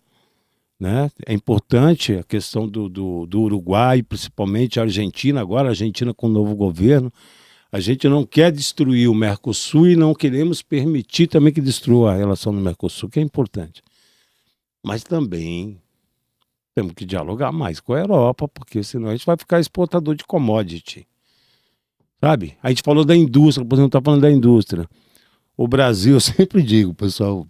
né? É importante a questão do Uruguai, principalmente a Argentina, agora a Argentina com o novo governo. A gente não quer destruir o Mercosul e não queremos permitir também que destrua a relação do Mercosul, que é importante. Mas também temos que dialogar mais com a Europa, porque senão a gente vai ficar exportador de commodity. Sabe? A gente falou da indústria, por exemplo, está falando da indústria. O Brasil, eu sempre digo, pessoal,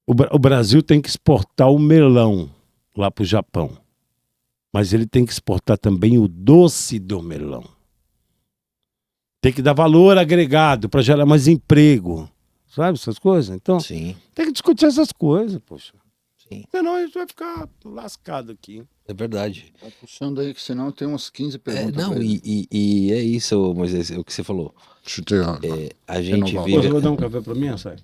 o Brasil tem que exportar o melão lá para o Japão. Mas ele tem que exportar também o doce do melão. Tem que dar valor agregado para gerar mais emprego. Sabe essas coisas? Então, Sim. tem que discutir essas coisas, poxa. Sim, Senão a gente vai ficar lascado aqui. é verdade. Tá puxando aí, que senão tem umas 15 perguntas. Não, pra ele. e é isso, Moisés, é o que você falou. Deixa eu te- A gente Renovar o Pô, você vive. vai dar um café pra mim, Açaí?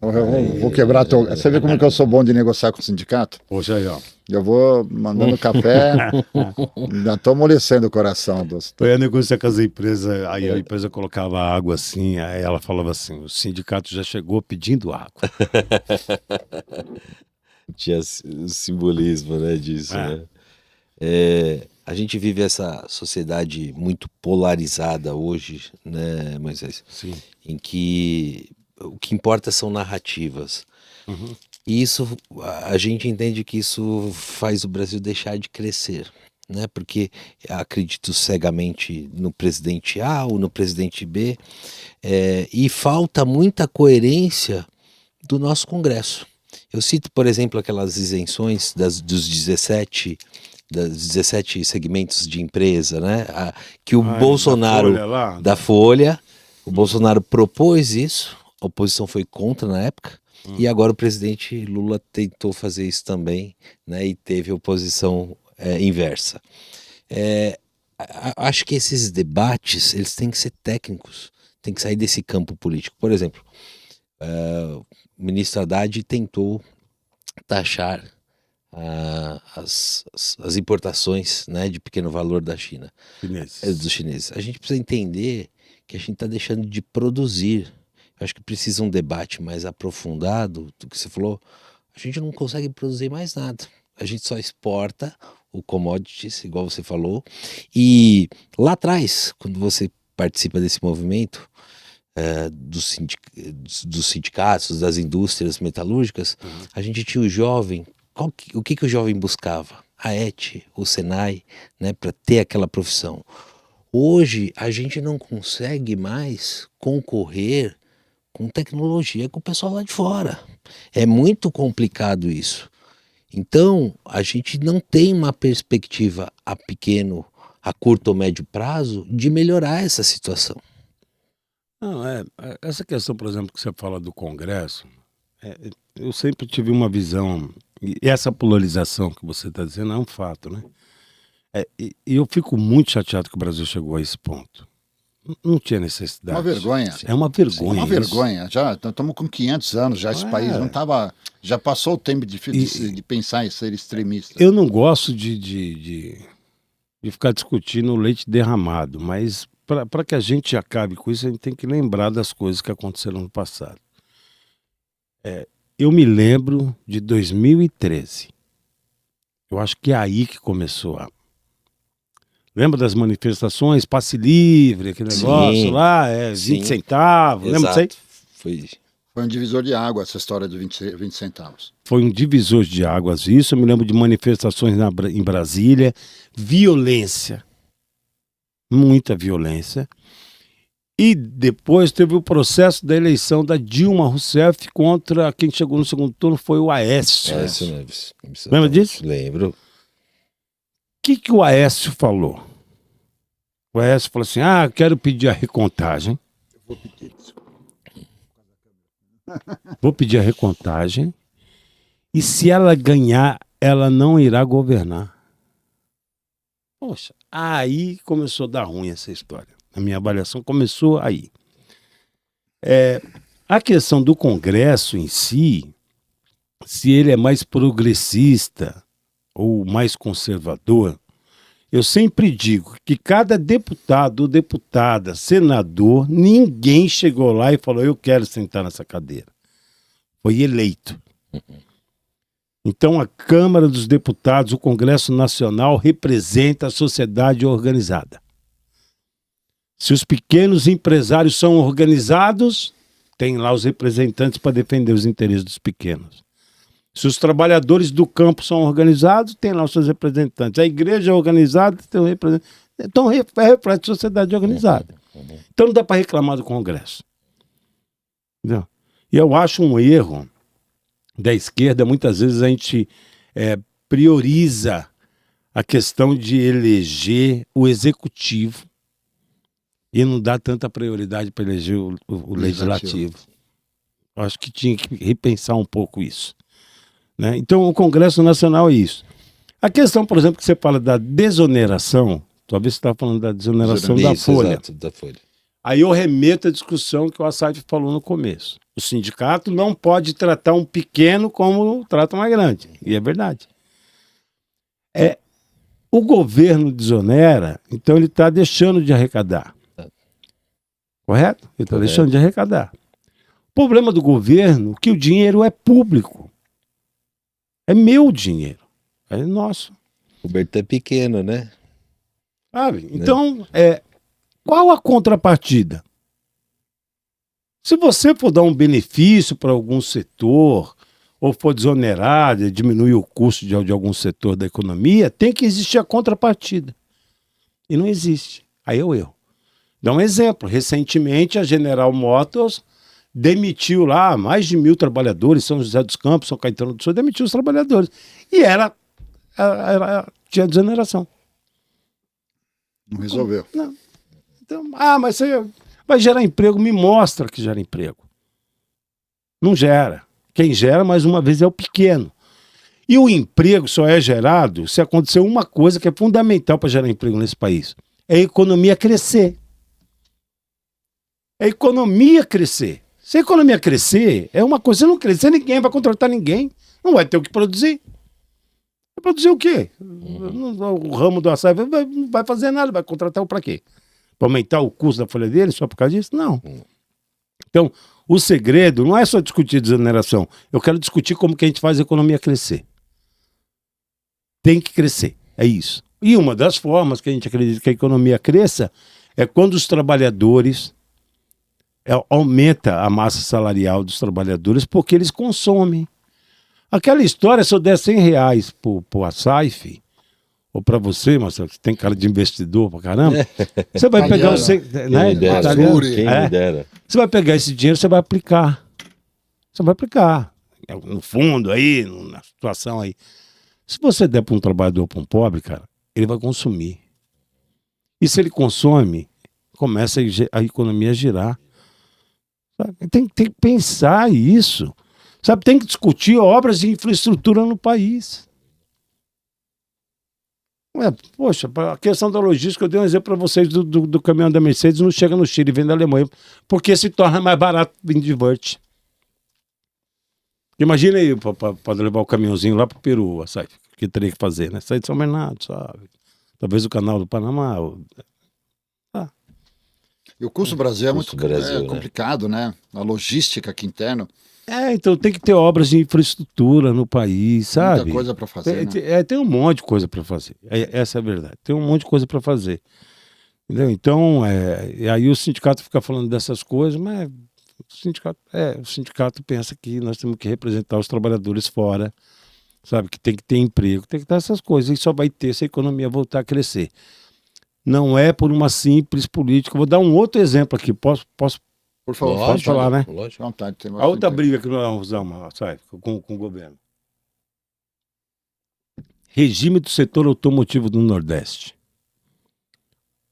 vou quebrar teu. Você vê como que eu sou bom de negociar com o sindicato? Poxa, aí, ó. Eu vou mandando café, ainda tô amolecendo o coração dos. Eu ia negociar com as empresas, aí a empresa colocava água assim, aí ela falava assim, o sindicato já chegou pedindo água. Tinha o simbolismo, né, disso, É. né? A gente vive essa sociedade muito polarizada hoje, né, Moisés? Sim. Em que o que importa são narrativas. Uhum. E isso, a gente entende que isso faz o Brasil deixar de crescer, né? Porque acredito cegamente no presidente A ou no presidente B, e falta muita coerência do nosso Congresso. Eu cito, por exemplo, aquelas isenções dos 17 segmentos de empresa, né? Que o Bolsonaro, Da Folha lá, da Folha, o Bolsonaro propôs isso, a oposição foi contra na época, e agora o presidente Lula tentou fazer isso também, né? E teve oposição inversa. Acho que esses debates, eles têm que ser técnicos, tem que sair desse campo político. Por exemplo, o ministro Haddad tentou taxar as importações, né, de pequeno valor da China, chineses. dos chineses. A gente precisa entender que a gente está deixando de produzir. Eu acho que precisa um debate mais aprofundado do que você falou. A gente não consegue produzir mais nada. A gente só exporta o commodities, igual você falou. E lá atrás, quando você participa desse movimento, dos sindicatos, das indústrias metalúrgicas, a gente tinha o jovem. O que o jovem buscava? A ET, o Senai, né, para ter aquela profissão. Hoje a gente não consegue mais concorrer com tecnologia com o pessoal lá de fora. É muito complicado isso. Então a gente não tem uma perspectiva a curto ou médio prazo de melhorar essa situação. Não, essa questão, por exemplo, que você fala do Congresso, eu sempre tive uma visão, e essa polarização que você está dizendo é um fato, né? E eu fico muito chateado que o Brasil chegou a esse ponto. Não tinha necessidade. Uma vergonha. É uma vergonha. Uma isso. vergonha. Já estamos com 500 anos, já esse país não estava. Já passou o tempo de pensar em ser extremista. Eu não gosto de ficar discutindo o leite derramado, mas para que a gente acabe com isso, a gente tem que lembrar das coisas que aconteceram no passado. Eu me lembro de 2013. Eu acho que é aí que começou a... Lembra das manifestações, passe livre, aquele Sim, negócio lá, 20 sim. centavos, lembra disso aí? Foi um divisor de água essa história de 20 centavos. Foi um divisor de águas isso. Eu me lembro de manifestações em Brasília, violência, muita violência. E depois teve o processo da eleição da Dilma Rousseff contra quem chegou no segundo turno foi o Aécio. Lembra disso? Lembro. O que o Aécio falou? O Aécio falou assim, quero pedir a recontagem. Vou pedir a recontagem. E se ela ganhar, ela não irá governar. Poxa, aí começou a dar ruim essa história. A minha avaliação começou aí. A questão do Congresso em si, se ele é mais progressista ou mais conservador, eu sempre digo que cada deputado ou deputada, senador, ninguém chegou lá e falou, eu quero sentar nessa cadeira. Foi eleito. Então a Câmara dos Deputados, o Congresso Nacional, representa a sociedade organizada. Se os pequenos empresários são organizados, tem lá os representantes para defender os interesses dos pequenos. Se os trabalhadores do campo são organizados, tem lá os seus representantes. A igreja é organizada, tem um representante. Então reflete a sociedade organizada. Então não dá para reclamar do Congresso. Entendeu? E eu acho um erro da esquerda, muitas vezes a gente prioriza a questão de eleger o executivo e não dá tanta prioridade para eleger o legislativo. Eu acho que tinha que repensar um pouco isso. né? Então, o Congresso Nacional é isso. A questão, por exemplo, que você fala da desoneração, talvez você está falando da desoneração da Isso, folha. exato, da folha. Aí eu remeto à discussão que o Assad falou no começo. O sindicato não pode tratar um pequeno como trata uma grande. E é verdade. O governo desonera, então ele está deixando de arrecadar. Correto? Ele está deixando de arrecadar. O problema do governo é que o dinheiro é público. É meu dinheiro. É nosso. O Berto é pequeno, né? Sabe? Então, qual a contrapartida? Se você for dar um benefício para algum setor, ou for desonerar, diminuir o custo de algum setor da economia, tem que existir a contrapartida. E não existe. Aí é o erro. Dá um exemplo. Recentemente, a General Motors demitiu lá mais de 1.000 trabalhadores, São José dos Campos, São Caetano do Sul, demitiu os trabalhadores. E tinha desoneração. Não resolveu. Não. Então, mas você vai gerar emprego, me mostra que gera emprego. Não gera. Quem gera, mais uma vez, é o pequeno. E o emprego só é gerado se acontecer uma coisa que é fundamental para gerar emprego nesse país. É a economia crescer. É a economia crescer. Se a economia crescer, é uma coisa. Se não crescer, ninguém vai contratar ninguém. Não vai ter o que produzir. Vai produzir o quê? O ramo do açaí não vai fazer nada. Vai contratar para quê? Para aumentar o custo da folha dele só por causa disso? Não. Então, o segredo não é só discutir desoneração. Eu quero discutir como que a gente faz a economia crescer. Tem que crescer. É isso. E uma das formas que a gente acredita que a economia cresça é quando os trabalhadores aumenta a massa salarial dos trabalhadores porque eles consomem. Aquela história, se eu der R$100 pro Assaif, ou para você, Marcelo, que tem cara de investidor pra caramba, você vai pegar Quem me dera. Você vai pegar esse dinheiro, você vai aplicar. Você vai aplicar. No fundo aí, na situação aí. Se você der para um trabalhador, para um pobre, cara, ele vai consumir. E se ele consome, começa a economia a girar. Tem que pensar isso. Sabe, tem que discutir obras de infraestrutura no país. Poxa, a questão da logística, eu dei um exemplo para vocês do caminhão da Mercedes, não chega no Chile, vem da Alemanha, porque se torna mais barato vir de Vert. Imagina aí, para levar o caminhãozinho lá para o Peru, sabe? O que teria que fazer, né? Sair de São Bernardo, sabe? Talvez o canal do Panamá. E o custo do Brasil é muito Brasil, complicado, né? A logística aqui interna. Então tem que ter obras de infraestrutura no país, sabe? Muita coisa para fazer, né? Tem um monte de coisa para fazer. Essa é a verdade. Tem um monte de coisa para fazer. Entendeu? Então, e aí o sindicato fica falando dessas coisas, mas o sindicato pensa que nós temos que representar os trabalhadores fora, sabe? Que tem que ter emprego, tem que ter essas coisas. E só vai ter se a economia voltar a crescer. Não é por uma simples política. Vou dar um outro exemplo aqui. Posso por favor, pode falar, né? Lógico. Vontade, tem A outra briga que nós usamos, sabe, com o governo. Regime do setor automotivo do Nordeste.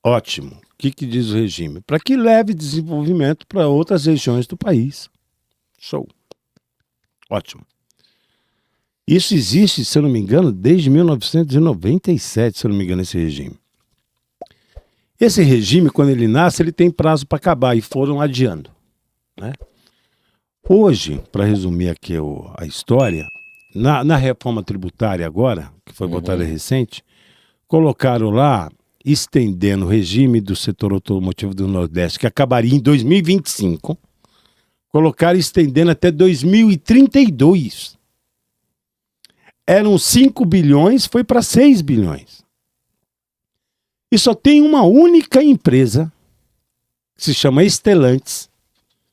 Ótimo. O que diz o regime? Para que leve desenvolvimento para outras regiões do país. Show. Ótimo. Isso existe, se eu não me engano, desde 1997, se eu não me engano, esse regime. Esse regime, quando ele nasce, ele tem prazo para acabar e foram adiando, né? Hoje, para resumir aqui a história, na reforma tributária agora, que foi votada recente, colocaram lá, estendendo o regime do setor automotivo do Nordeste, que acabaria em 2025, colocaram estendendo até 2032. Eram 5 bilhões, foi para 6 bilhões. E só tem uma única empresa, que se chama Stellantis,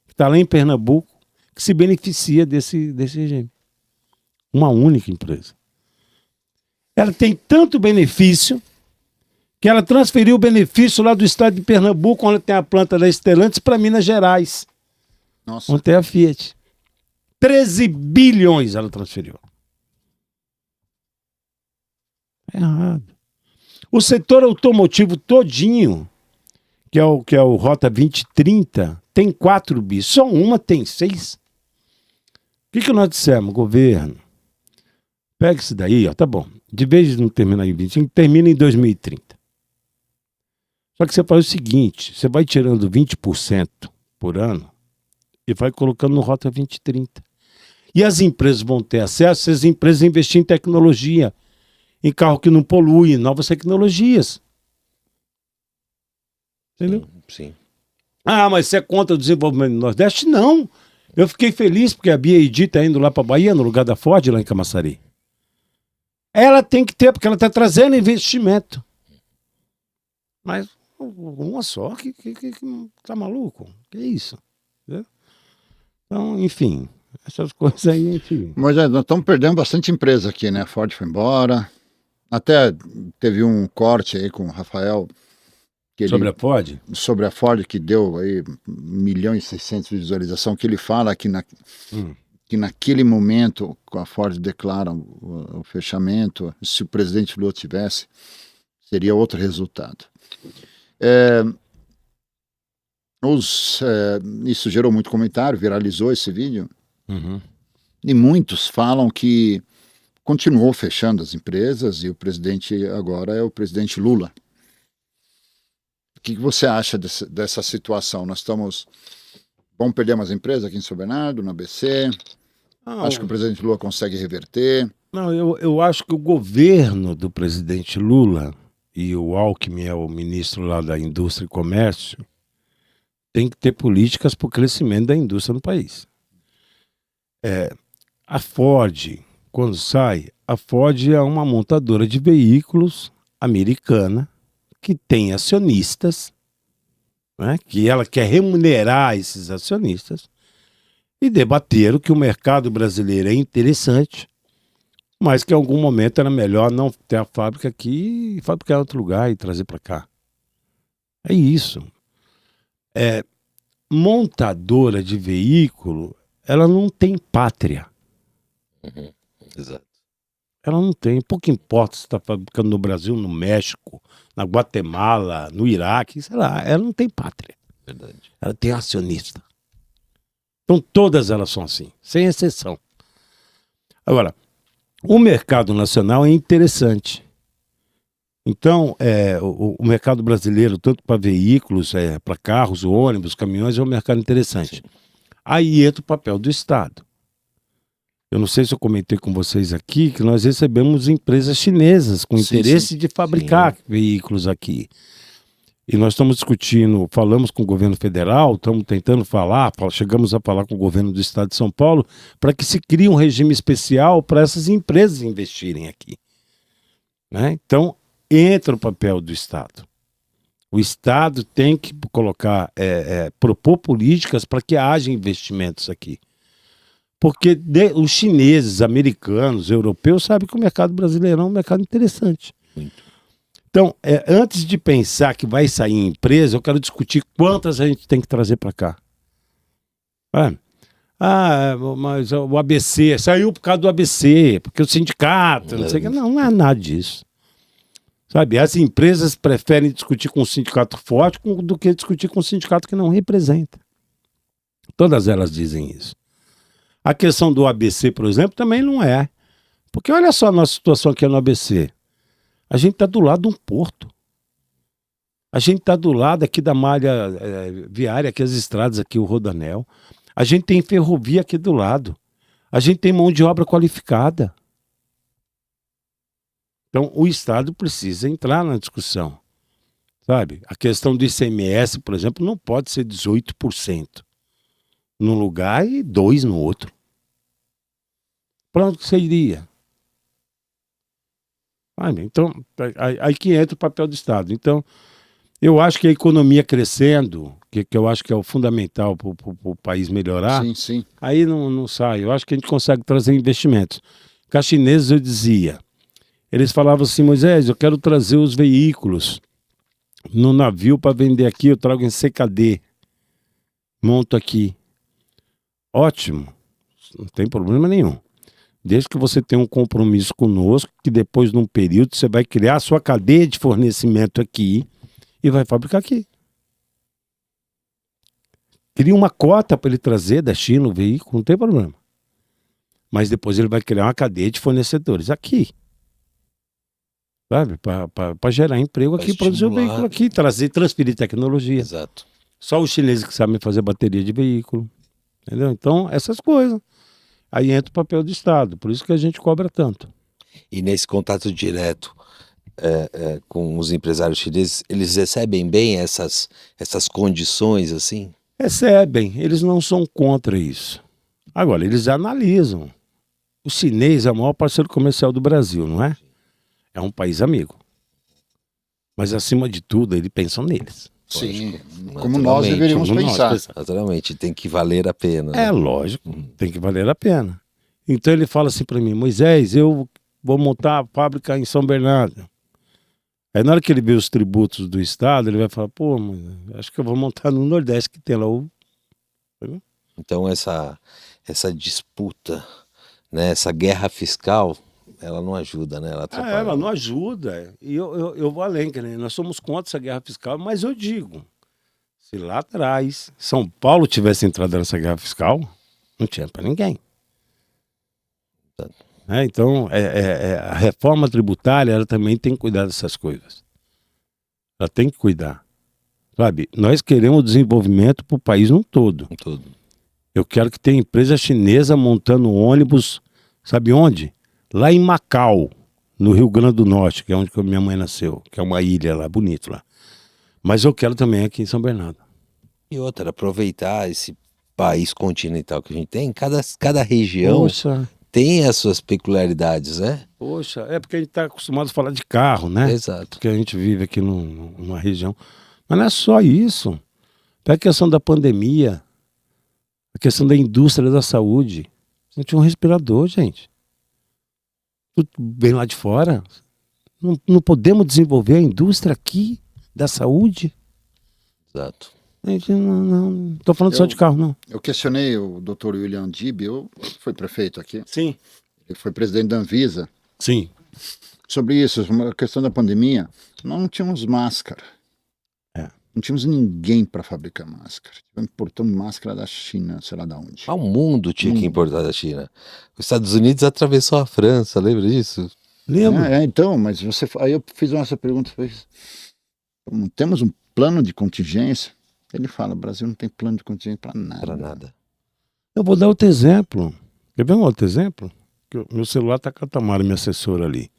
que está lá em Pernambuco, que se beneficia desse regime. Uma única empresa. Ela tem tanto benefício que ela transferiu o benefício lá do estado de Pernambuco, onde tem a planta da Stellantis, para Minas Gerais. Nossa. Onde tem a Fiat. 13 bilhões ela transferiu. É errado. O setor automotivo todinho, que é o Rota 2030, tem 4 bi. Só uma tem 6. O que nós dissemos, governo? Pega isso daí, ó, tá bom. De vez de não terminar em 25, termina em 2030. Só que você faz o seguinte, você vai tirando 20% por ano e vai colocando no Rota 2030. E as empresas vão ter acesso, as empresas investir em tecnologia, em carro que não polui, novas tecnologias. Entendeu? Sim. Ah, mas você é contra o desenvolvimento do Nordeste? Não. Eu fiquei feliz porque a BYD está indo lá para a Bahia, no lugar da Ford, lá em Camaçari. Ela tem que ter, porque ela está trazendo investimento. Mas uma só, que tá maluco? Que isso? Entendeu? Então, enfim, essas coisas aí a gente... Mas nós estamos perdendo bastante empresa aqui, né? A Ford foi embora. Até teve um corte aí com o Rafael. Que Sobre a Ford? Sobre a Ford, que deu aí 1.600.000 de visualização, que ele fala que, que naquele momento, a Ford declara o fechamento, se o presidente Lula tivesse, seria outro resultado. Isso gerou muito comentário, viralizou esse vídeo, e muitos falam que continuou fechando as empresas e o presidente agora é o presidente Lula. O que você acha dessa situação? Vamos perder umas empresas aqui em São Bernardo, no ABC? Acho que o presidente Lula consegue reverter? Não, eu acho que o governo do presidente Lula e o Alckmin é o ministro lá da Indústria e Comércio, tem que ter políticas para o crescimento da indústria no país. A Ford, quando sai, a Ford é uma montadora de veículos americana que tem acionistas, né, que ela quer remunerar esses acionistas e debateram que o mercado brasileiro é interessante, mas que em algum momento era melhor não ter a fábrica aqui e fabricar em outro lugar e trazer para cá. É isso. Montadora de veículo, ela não tem pátria. Exato. Ela não tem. Pouco importa se está fabricando no Brasil, no México, na Guatemala, no Iraque, sei lá. Ela não tem pátria. Verdade. Ela tem acionista. Então todas elas são assim, sem exceção. Agora, o mercado nacional é interessante. Então, o mercado brasileiro, tanto para veículos, para carros, ônibus, caminhões, é um mercado interessante. Sim. Aí entra o papel do Estado. Eu não sei se eu comentei com vocês aqui que nós recebemos empresas chinesas com interesse de fabricar veículos aqui. E nós estamos discutindo, falamos com o governo federal, estamos tentando falar, chegamos a falar com o governo do estado de São Paulo, para que se crie um regime especial para essas empresas investirem aqui. Né? Então, entra o papel do Estado. O Estado tem que colocar, propor políticas para que haja investimentos aqui. Porque os chineses, americanos, europeus sabem que o mercado brasileiro é um mercado interessante. Muito. Então, antes de pensar que vai sair em empresa, eu quero discutir quantas a gente tem que trazer para cá. Mas o ABC, saiu por causa do ABC, porque o sindicato, não sei o que. Não é nada disso. Sabe, as empresas preferem discutir com um sindicato forte do que discutir com um sindicato que não representa. Todas elas dizem isso. A questão do ABC, por exemplo, também não é. Porque olha só a nossa situação aqui no ABC. A gente está do lado de um porto. A gente está do lado aqui da malha viária, aqui as estradas, aqui o Rodoanel. A gente tem ferrovia aqui do lado. A gente tem mão de obra qualificada. Então, o Estado precisa entrar na discussão. Sabe? A questão do ICMS, por exemplo, não pode ser 18% num lugar e 2% no outro. Para onde você iria? Então, aí que entra o papel do Estado. Então, eu acho que a economia crescendo, que eu acho que é o fundamental para o país melhorar, sim. Aí não sai. Eu acho que a gente consegue trazer investimentos. Com os chineses eu dizia, eles falavam assim, Moisés, eu quero trazer os veículos no navio para vender aqui, eu trago em CKD, monto aqui. Ótimo, não tem problema nenhum. Desde que você tenha um compromisso conosco, que depois de um período você vai criar a sua cadeia de fornecimento aqui e vai fabricar aqui. Cria uma cota para ele trazer da China o veículo, não tem problema. mas depois ele vai criar uma cadeia de fornecedores aqui. Sabe? Para gerar emprego Pra aqui, produzir o estimular. veículo aqui, transferir tecnologia. Exato. Só os chineses que sabem fazer bateria de veículo. Entendeu? Então, essas coisas. Aí entra o papel do Estado. Por isso que a gente cobra tanto. E nesse contato direto com os empresários chineses, eles recebem bem essas condições assim? Recebem, eles não são contra isso. Agora, eles analisam. O chinês é o maior parceiro comercial do Brasil, não é? É um país amigo. Mas, acima de tudo, eles pensam neles. Sim, Lógico, como nós naturalmente, deveríamos como nós pensar. pensamos. Naturalmente, tem que valer a pena. É né? lógico, tem que valer a pena. Então ele fala assim para mim: Moisés, eu vou montar a fábrica em São Bernardo. Aí na hora que ele vê os tributos do Estado, ele vai falar: pô, mano, acho que eu vou montar no Nordeste, que tem lá o... Então essa disputa, né, essa guerra fiscal, ela não ajuda, né? Ela atrapalha. ela não ajuda. E eu vou além, que nós somos contra essa guerra fiscal, mas eu digo, se lá atrás São Paulo tivesse entrado nessa guerra fiscal, não tinha para ninguém. Então, a reforma tributária, ela também tem que cuidar dessas coisas. Ela tem que cuidar. Sabe, nós queremos desenvolvimento para o país no todo. Tudo. Eu quero que tenha empresa chinesa montando ônibus, sabe onde? Lá em Macau, no Rio Grande do Norte, que é onde minha mãe nasceu, que é uma ilha lá, bonito lá. Mas eu quero também aqui em São Bernardo. E outra, aproveitar esse país continental que a gente tem, cada região Poxa, tem as suas peculiaridades, né? poxa, é porque a gente está acostumado a falar de carro, né? Exato. Porque a gente vive aqui numa região. Mas não é só isso. Pega a questão da pandemia, a questão da indústria da saúde. Não tinha um respirador, gente. Tudo bem lá de fora. Não podemos desenvolver a indústria aqui da saúde. Exato. A gente não tô falando só de carro, não. Eu questionei o Dr. William Dib, foi prefeito aqui, Sim. ele foi presidente da Anvisa, Sim. sobre isso, a questão da pandemia. Nós não tínhamos máscara. Não tínhamos ninguém para fabricar máscara. Importamos máscara da China, sei lá de onde. O mundo tinha que importar da China. Os Estados Unidos atravessou a França, lembra disso? Lembro. Então, mas aí eu fiz essa pergunta, não temos um plano de contingência? Ele fala, o Brasil não tem plano de contingência para nada. Para nada. Eu vou dar outro exemplo. Quer ver um outro exemplo? Que meu celular tá com a Tamara, minha assessora ali.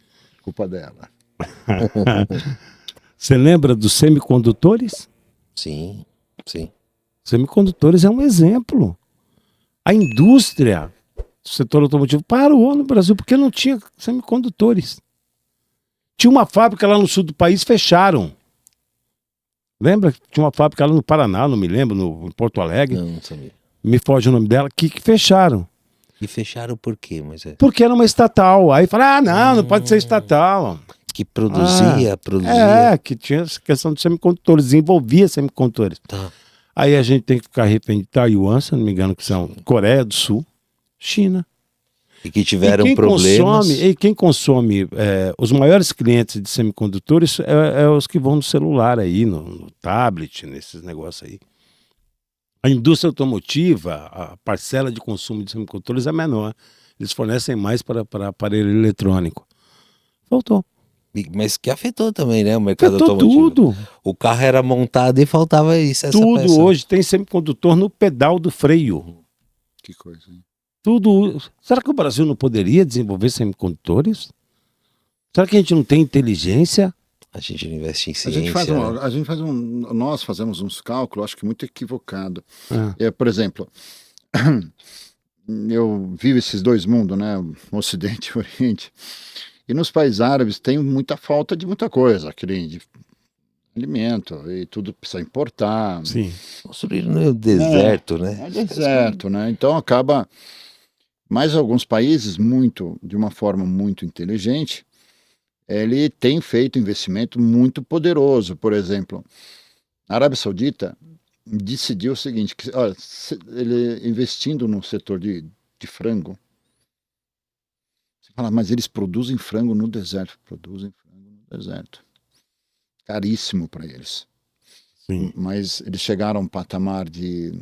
Culpa dela. Você lembra dos semicondutores? Sim, sim. Semicondutores é um exemplo. A indústria do setor automotivo parou no Brasil porque não tinha semicondutores. Tinha uma fábrica lá no sul do país, fecharam. Lembra? Tinha uma fábrica lá no Paraná, não me lembro, em Porto Alegre. Não sabia. Me foge o nome dela, que fecharam. E fecharam por quê? Mas Porque era uma estatal. Aí falaram, não pode ser estatal. que produzia. Que tinha essa questão de semicondutores, desenvolvia semicondutores. Tá. Aí a gente tem que ficar refém de Taiwan, se não me engano, que são Coreia do Sul, China. E que tiveram problemas. Quem consome, os maiores clientes de semicondutores é os que vão no celular aí, no tablet, nesses negócios aí. A indústria automotiva, a parcela de consumo de semicondutores é menor. Eles fornecem mais para aparelho eletrônico. Faltou. Mas que afetou também, né? O mercado Faltou automotivo. tudo. O carro era montado e faltava isso, essa Tudo peça. hoje tem semicondutor no pedal do freio. Que coisa, hein? Tudo. Será que o Brasil não poderia desenvolver semicondutores? Será que a gente não tem inteligência? A gente não investe em A ciência. gente faz nós fazemos uns cálculos, acho que muito equivocado. Ah, Por exemplo, eu vivo esses dois mundos, né? O Ocidente e o Oriente. E nos países árabes tem muita falta de muita coisa, de alimento, e tudo precisa importar. sim. Construíram no deserto, né? É deserto, né? Então acaba. Mas alguns países, de uma forma muito inteligente, ele tem feito investimento muito poderoso. Por exemplo, a Arábia Saudita decidiu o seguinte, que, olha, ele investindo no setor de frango, você fala, mas eles produzem frango no deserto. Produzem frango no deserto. Caríssimo para eles. Sim. Mas eles chegaram a um patamar de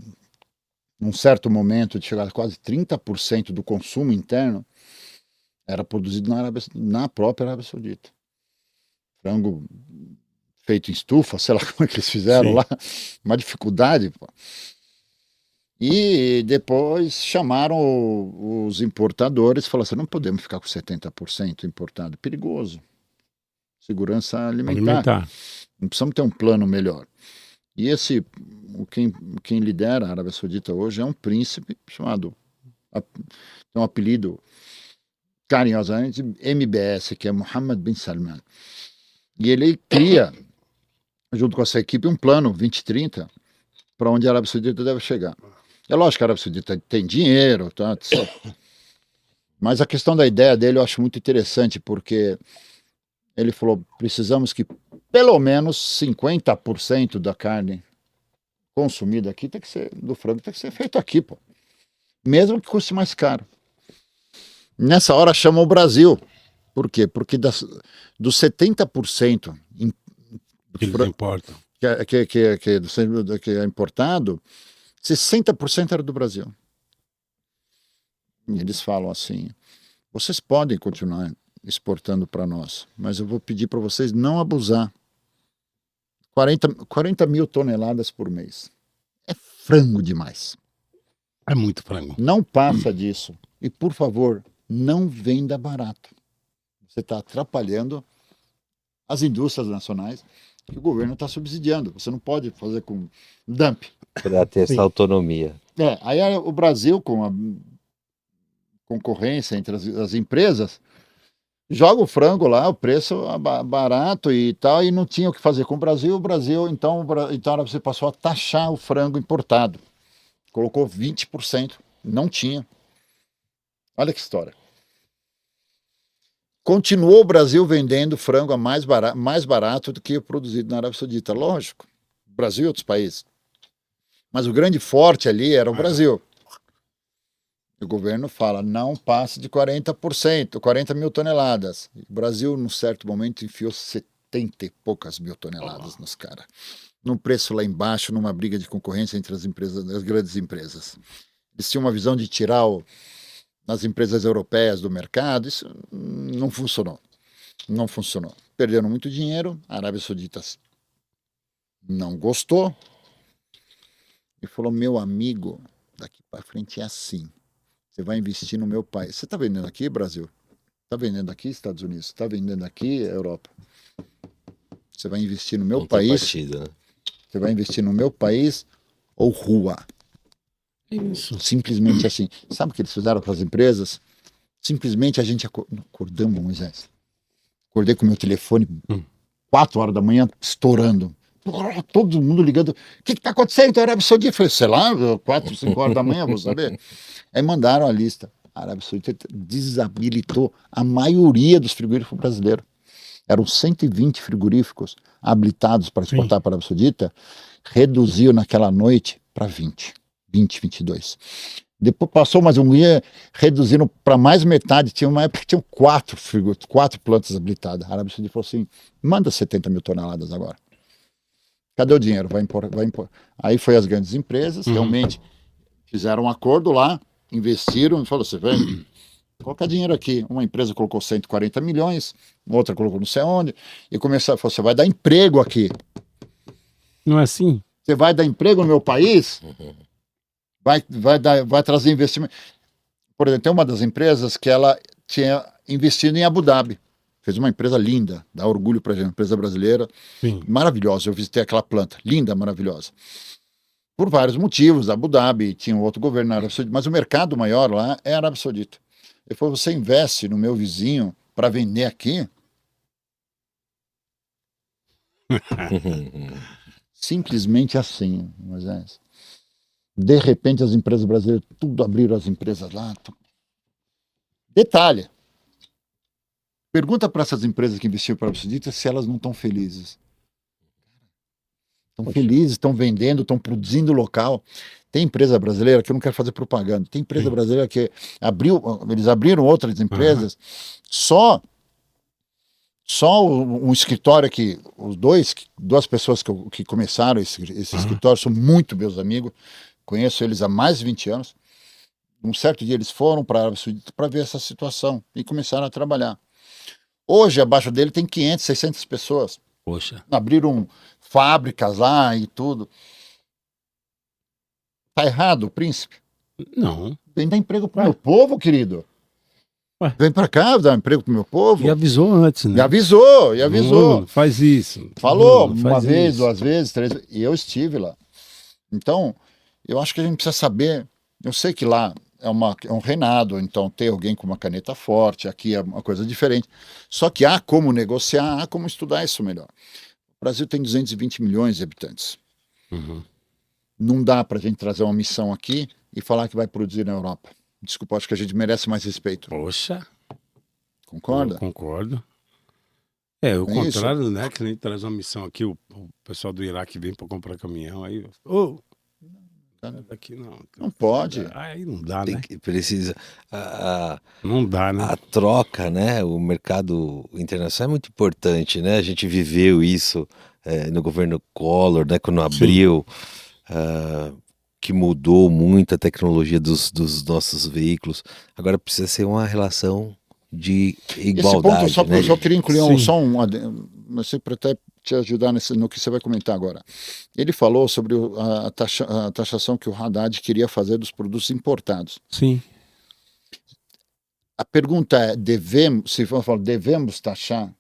num certo momento, de chegar a quase 30% do consumo interno, era produzido na própria Arábia Saudita. Frango feito em estufa, sei lá como é que eles fizeram Sim. lá, uma dificuldade, pô. E depois chamaram os importadores e falaram assim, não podemos ficar com 70% importado, perigoso. Segurança alimentar. Não precisamos ter um plano melhor. E quem lidera a Arábia Saudita hoje é um príncipe chamado, tem um apelido carinhosamente MBS, que é Mohammed bin Salman. E ele cria, junto com essa equipe, um plano 2030 para onde a Arábia Saudita deve chegar. É lógico que a Arábia Saudita tem dinheiro, tá? Mas a questão da ideia dele eu acho muito interessante, porque ele falou, precisamos que pelo menos 50% da carne consumida aqui tem que ser, do frango, tem que ser feito aqui, pô. Mesmo que custe mais caro. Nessa hora chama o Brasil. Por quê? Porque dos 70% Que eles importam. que é importado, 60% era do Brasil. E eles falam assim, vocês podem continuar exportando para nós, mas eu vou pedir para vocês não abusar. 40 mil toneladas por mês. É frango demais. É muito frango. Não passa disso. E, por favor, não venda barato. Você está atrapalhando as indústrias nacionais que o governo está subsidiando. Você não pode fazer com dump. Para ter essa autonomia. Aí o Brasil, com a concorrência entre as empresas, joga o frango lá, o preço barato e tal, e não tinha o que fazer com o Brasil. Então você passou a taxar o frango importado. Colocou 20%. Não tinha. Olha que história. Continuou o Brasil vendendo frango a mais barato do que o produzido na Arábia Saudita. Lógico. Brasil e outros países. Mas o grande forte ali era o Brasil. O governo fala, não passe de 40%, 40 mil toneladas. O Brasil, num certo momento, enfiou 70 e poucas mil toneladas nos caras. Num preço lá embaixo, numa briga de concorrência entre as grandes empresas. Eles tinham uma visão de tirar as empresas europeias do mercado. Isso não funcionou. Não funcionou. Perderam muito dinheiro. A Arábia Saudita não gostou. E falou, meu amigo, daqui para frente é assim. Você vai investir no meu país. Você está vendendo aqui, Brasil? Está vendendo aqui, Estados Unidos? Está vendendo aqui, Europa? Você vai investir no meu país? Partida, né? Você vai investir no meu país ou rua? Isso. Simplesmente assim. Sabe o que eles fizeram para as empresas? Simplesmente a gente acordamos, Moisés. Acordei com o meu telefone 4 horas da manhã, estourando. Todo mundo ligando. O que está acontecendo? A Arábia Saudita. Eu falei, sei lá, 4, 5 horas da manhã, vou saber. Aí mandaram a lista. A Arábia Saudita desabilitou a maioria dos frigoríficos brasileiros. Eram 120 frigoríficos habilitados para exportar para a Arábia Saudita, reduziu naquela noite para 22. Depois passou mais um dia, reduziram para mais metade. Tinha uma época que tinham 4 plantas habilitadas. A Arábia Saudita falou assim, manda 70 mil toneladas agora. Cadê o dinheiro? Vai impor. Aí foi as grandes empresas, realmente fizeram um acordo lá, investiram e falou assim, vem, coloca dinheiro aqui. Uma empresa colocou 140 milhões, outra colocou não sei onde, e começou a falar, você vai dar emprego aqui. Não é assim? Você vai dar emprego no meu país? Vai trazer investimento. Por exemplo, tem uma das empresas que ela tinha investido em Abu Dhabi. Fez uma empresa linda, dá orgulho para a gente, empresa brasileira, Sim. maravilhosa. Eu visitei aquela planta, linda, maravilhosa. Por vários motivos, Abu Dhabi tinha um outro governo na Arábia Saudita, mas o mercado maior lá é a Arábia Saudita. Ele falou, você investe no meu vizinho para vender aqui? Simplesmente assim, Moisés. De repente as empresas brasileiras, tudo abriram as empresas lá. Detalhe. Pergunta para essas empresas que investiram para a Arábia Saudita se elas não estão felizes. Estão felizes, estão vendendo, estão produzindo local. Tem empresa brasileira que eu não quero fazer propaganda. Tem empresa brasileira que eles abriram outras empresas. Só um escritório que duas pessoas que começaram esse escritório são muito meus amigos. conheço eles há mais de 20 anos. Um certo dia eles foram para a Arábia Saudita para ver essa situação e começaram a trabalhar. Hoje, abaixo dele tem 500, 600 pessoas. Poxa. Abriram fábricas lá e tudo. Tá errado, príncipe? Não. Vem dar emprego pro Ué. meu povo, querido. Ué. Vem pra cá dar emprego pro meu povo. E avisou antes, né? E avisou, e avisou. Não faz isso. Falou Não, uma faz vez, isso. 2 vezes, 3 vezes. E eu estive lá. Então, eu acho que a gente precisa saber. Eu sei que lá é um reinado, então tem alguém com uma caneta forte, aqui é uma coisa diferente. Só que há como negociar, há como estudar isso melhor. O Brasil tem 220 milhões de habitantes. Uhum. Não dá para a gente trazer uma missão aqui e falar que vai produzir na Europa. Desculpa, acho que a gente merece mais respeito. Poxa. Concorda? Eu concordo. É, o É contrário, né? Que nem traz uma missão aqui, o pessoal do Iraque vem para comprar caminhão, aí, daqui não. Não pode. Aí não dá, né? Precisa. A, Não dá, né? a troca, né? O mercado internacional é muito importante, né? A gente viveu isso no governo Collor, né? Quando abriu, que mudou muito a tecnologia dos nossos veículos. Agora precisa ser uma relação de igualdade, Esse ponto, né? eu só queria incluir Sim. só um adendo, mas para até te ajudar no que você vai comentar agora. Ele falou sobre a taxação que o Haddad queria fazer dos produtos importados. Sim. A pergunta é, devemos taxar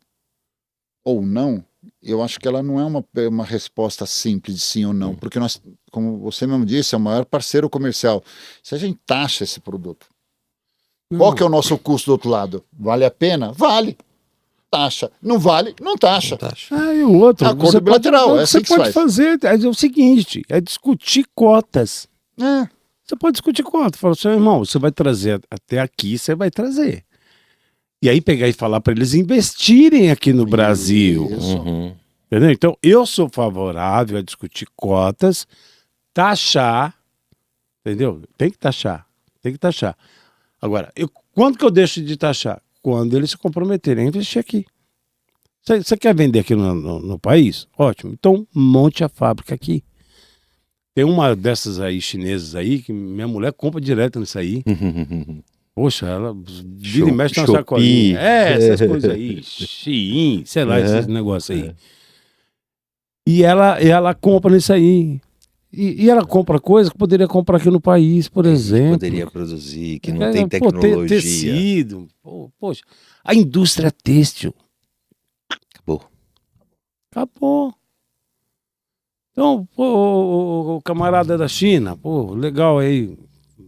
ou não? Eu acho que ela não é uma resposta simples de sim ou não, porque nós, como você mesmo disse, é o maior parceiro comercial. Se a gente taxa esse produto, qual que é o nosso custo do outro lado? Vale a pena? Vale. Taxa. Não vale? Não taxa. E o outro, Acordo você bilateral, pode, é assim você que se pode faz. fazer, é o seguinte, é discutir cotas. É. Você pode discutir cotas. Fala, seu irmão, você vai trazer até aqui, você vai trazer. E aí pegar e falar para eles investirem aqui no Brasil. Isso. Uhum. Entendeu? Então, eu sou favorável a discutir cotas, taxar, entendeu? Tem que taxar, tem que taxar. Agora, quando que eu deixo de taxar? Quando eles se comprometerem a investir aqui. Você quer vender aqui no país? Ótimo. Então, monte a fábrica aqui. Tem uma dessas aí, chinesas aí, que minha mulher compra direto nisso aí. Poxa, ela vira e mexe na Shopee. sacolinha. Essas coisas aí. Shein, sei lá, esses negócios aí. E ela compra nisso aí. E ela compra coisa que poderia comprar aqui no país, por exemplo. Poderia produzir, que não tem Pô, tecnologia. tecido. Poxa, a indústria têxtil. Acabou. Então, pô, o camarada da China, pô, legal aí.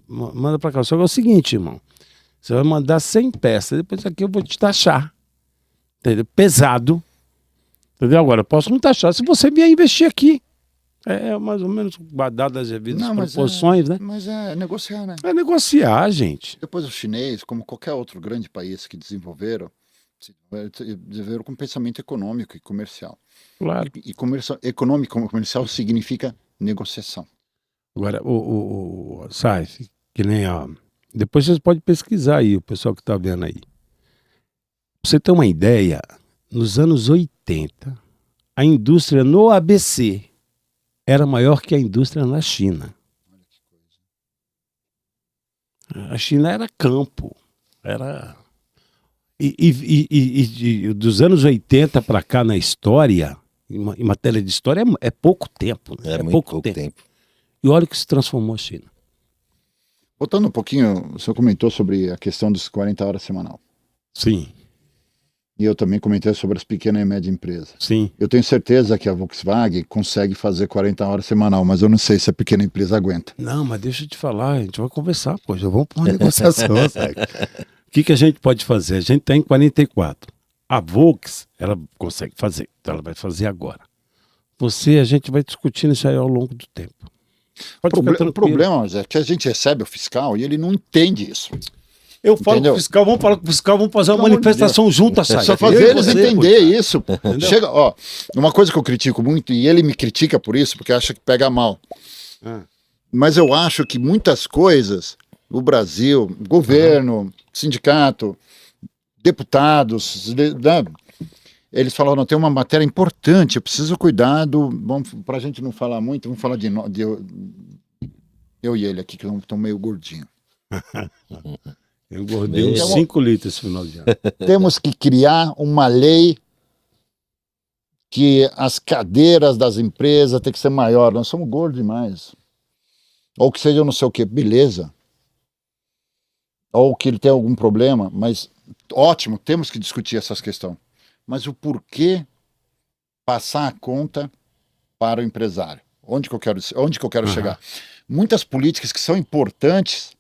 Manda pra cá. Só que é o seguinte, irmão. Você vai mandar 100 peças, depois aqui eu vou te taxar. Entendeu? Pesado. Entendeu? Agora, eu posso não taxar se você vier investir aqui. É mais ou menos dadas as devidas proporções, né? Mas é negociar, né? É negociar, gente. Depois os chineses, como qualquer outro grande país que desenvolveram com pensamento econômico e comercial. Claro. E econômico e comercial significa negociação. Agora, Saif, que nem depois vocês podem pesquisar aí, o pessoal que está vendo aí. Pra você ter uma ideia, nos anos 80, a indústria no ABC era maior que a indústria na China. A China era campo, era... E dos anos 80 para cá na história, em matéria de história, é pouco tempo. Né? É muito pouco tempo. E olha o que se transformou a China. Voltando um pouquinho, o senhor comentou sobre a questão dos 40 horas semanal. Sim, E eu também comentei sobre as pequenas e médias empresas. sim. Eu tenho certeza que a Volkswagen consegue fazer 40 horas semanal, mas eu não sei se a pequena empresa aguenta. Não, mas deixa eu te falar, a gente vai conversar, pô, já vamos para uma negociação, sabe? O que a gente pode fazer? A gente tem 44. A Volks, ela consegue fazer, então ela vai fazer agora. A gente vai discutindo isso aí ao longo do tempo. O problema é que a gente recebe o fiscal e ele não entende isso. Eu falo Entendeu? com o fiscal, vamos falar com o fiscal, vamos fazer uma Pelo amor de manifestação junto, Saif. Só fazer eles entender isso. Chega, ó, uma coisa que eu critico muito, e ele me critica por isso, porque acha que pega mal. Mas eu acho que muitas coisas, o Brasil, governo, sindicato, deputados, eles falaram, não, tem uma matéria importante, eu preciso cuidar para a gente não falar muito, vamos falar Eu e ele aqui, que estão meio gordinhos. Eu engordei uns Então, 5 litros esse final de ano. Temos que criar uma lei que as cadeiras das empresas tem que ser maior. Nós somos gordos demais. Ou que seja não sei o quê, beleza. Ou que ele tem algum problema, mas ótimo, temos que discutir essas questões. Mas o porquê passar a conta para o empresário? Onde que eu quero chegar? Muitas políticas que são importantes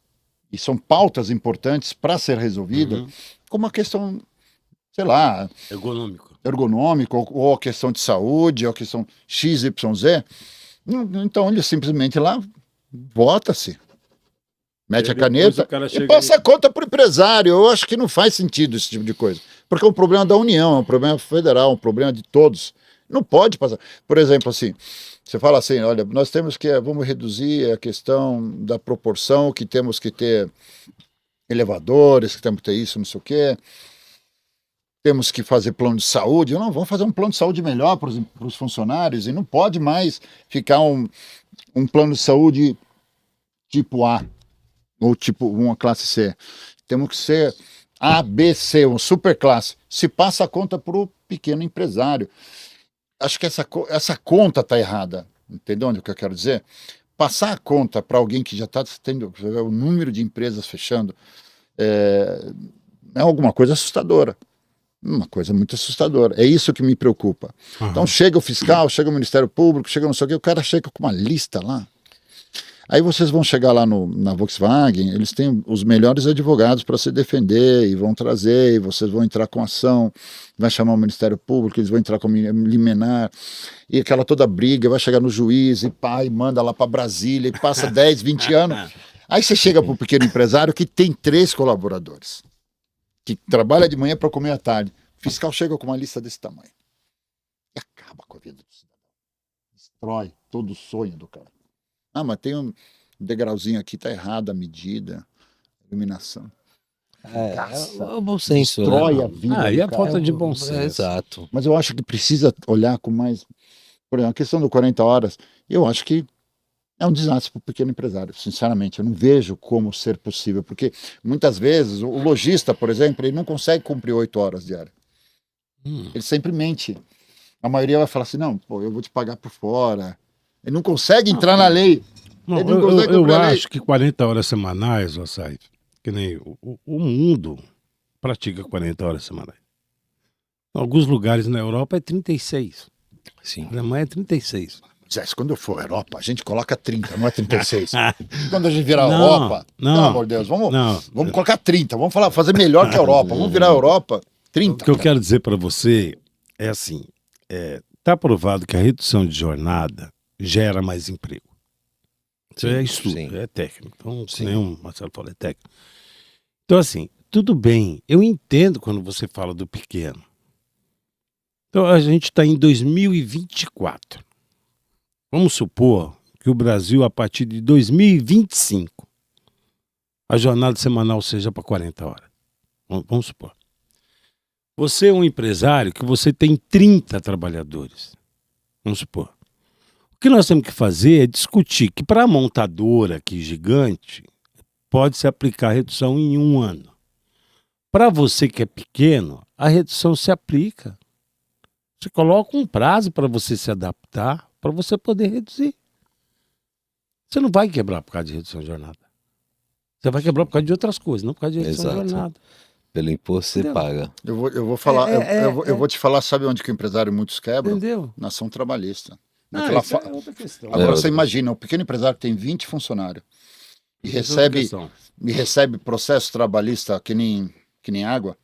e são pautas importantes para ser resolvidas, como a questão, sei lá, ergonômica, ou a questão de saúde, ou a questão XYZ. Então ele simplesmente lá vota-se, mete a caneta e passa a conta para o empresário. Eu acho que não faz sentido esse tipo de coisa, porque é um problema da União, é um problema federal, é um problema de todos. Não pode passar. Por exemplo, assim, você fala assim, olha, nós temos que, vamos reduzir a questão da proporção, que temos que ter elevadores, que temos que ter isso, não sei o quê. Temos que fazer plano de saúde. Não, vamos fazer um plano de saúde melhor para os funcionários, e não pode mais ficar um plano de saúde tipo A, ou tipo uma classe C. Temos que ser A, B, C, uma super classe. Se passa a conta para o pequeno empresário. Acho que essa conta está errada, entendeu onde que eu quero dizer? Passar a conta para alguém que já está tendo o número de empresas fechando é alguma coisa assustadora, uma coisa muito assustadora. É isso que me preocupa. Então chega o fiscal, chega o Ministério Público, chega não sei o que, o cara chega com uma lista lá. Aí vocês vão chegar lá na Volkswagen, eles têm os melhores advogados para se defender e vão trazer, e vocês vão entrar com ação, vai chamar o Ministério Público, eles vão entrar com liminar, e aquela toda briga, vai chegar no juiz e pá, e manda lá para Brasília, e passa 10, 20 anos. Aí você chega para o pequeno empresário que tem 3 colaboradores, que trabalha de manhã para comer à tarde. O fiscal chega com uma lista desse tamanho e acaba com a vida do cidadão. Destrói todo o sonho do cara. Ah, mas tem um degrauzinho aqui, tá errada a medida, a iluminação. É o bom senso, destrói né? a vida. E do a cara. falta de bom senso. Exato. Mas eu acho que precisa olhar com mais. Por exemplo, a questão do 40 horas, eu acho que é um desastre para o pequeno empresário, sinceramente. Eu não vejo como ser possível, porque muitas vezes o lojista, por exemplo, ele não consegue cumprir 8 horas diárias. Ele sempre mente. A maioria vai falar assim: não, pô, eu vou te pagar por fora. Ele não consegue entrar na lei. Não, Ele não consegue eu cumprir a lei. acho que 40 horas semanais, Saif, que nem o mundo pratica 40 horas semanais. Em alguns lugares na Europa é 36. Sim. Na Alemanha é 36. Zé, quando eu for à Europa, a gente coloca 30, não é 36. Quando a gente virar a Não, Europa, não, pelo amor de Deus, vamos Não. colocar 30, vamos fazer melhor que a Europa, vamos virar a Europa 30. O que eu quero dizer para você é assim, tá provado que a redução de jornada gera mais emprego. Isso é estudo, sim. é técnico. Então, nenhum Marcelo falou, é técnico. Então, assim, tudo bem, eu entendo quando você fala do pequeno. Então, a gente está em 2024. Vamos supor que o Brasil, a partir de 2025, a jornada semanal seja para 40 horas. Vamos supor. Você é um empresário que você tem 30 trabalhadores. Vamos supor. O que nós temos que fazer é discutir que para a montadora aqui gigante, pode-se aplicar a redução em 1 ano. Para você que é pequeno, a redução se aplica. Você coloca um prazo para você se adaptar, para você poder reduzir. Você não vai quebrar por causa de redução de jornada. Você vai quebrar por causa de outras coisas, não por causa de redução de jornada. Pelo imposto você paga. Eu vou falar, eu vou te falar, sabe onde que o empresário muitos quebram? Entendeu? Na ação trabalhista. Isso é outra questão. Agora você imagina, o pequeno empresário que tem 20 funcionários e recebe processo trabalhista que nem água,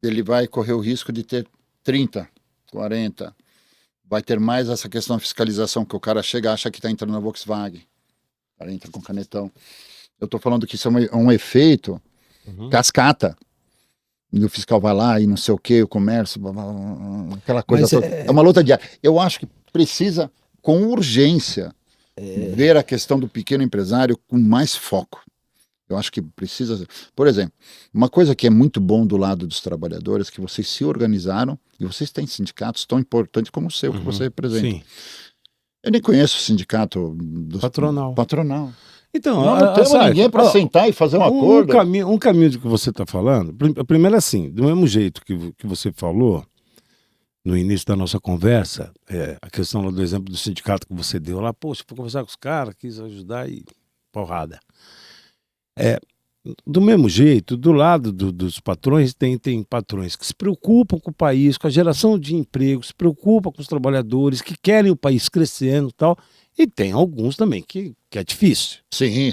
ele vai correr o risco de ter 30, 40. Vai ter mais essa questão da fiscalização, que o cara chega e acha que está entrando na Volkswagen. O cara entra com canetão. Eu estou falando que isso é um efeito cascata. E o fiscal vai lá e não sei o que, o comércio, aquela coisa toda. É uma luta diária. Eu acho que precisa, com urgência, ver a questão do pequeno empresário com mais foco. Eu acho que precisa... Por exemplo, uma coisa que é muito bom do lado dos trabalhadores é que vocês se organizaram e vocês têm sindicatos tão importantes como o seu, que você representa. Sim. Eu nem conheço o sindicato patronal. Então, Não temos sabe, ninguém para sentar e fazer um acordo. Um caminho do que você está falando, primeiro assim, do mesmo jeito que você falou no início da nossa conversa, a questão lá do exemplo do sindicato que você deu lá, poxa, fui conversar com os caras, quis ajudar e porrada. Do mesmo jeito, do lado dos patrões, tem patrões que se preocupam com o país, com a geração de emprego, se preocupam com os trabalhadores, que querem o país crescendo e tal, e tem alguns também que é difícil. Sim.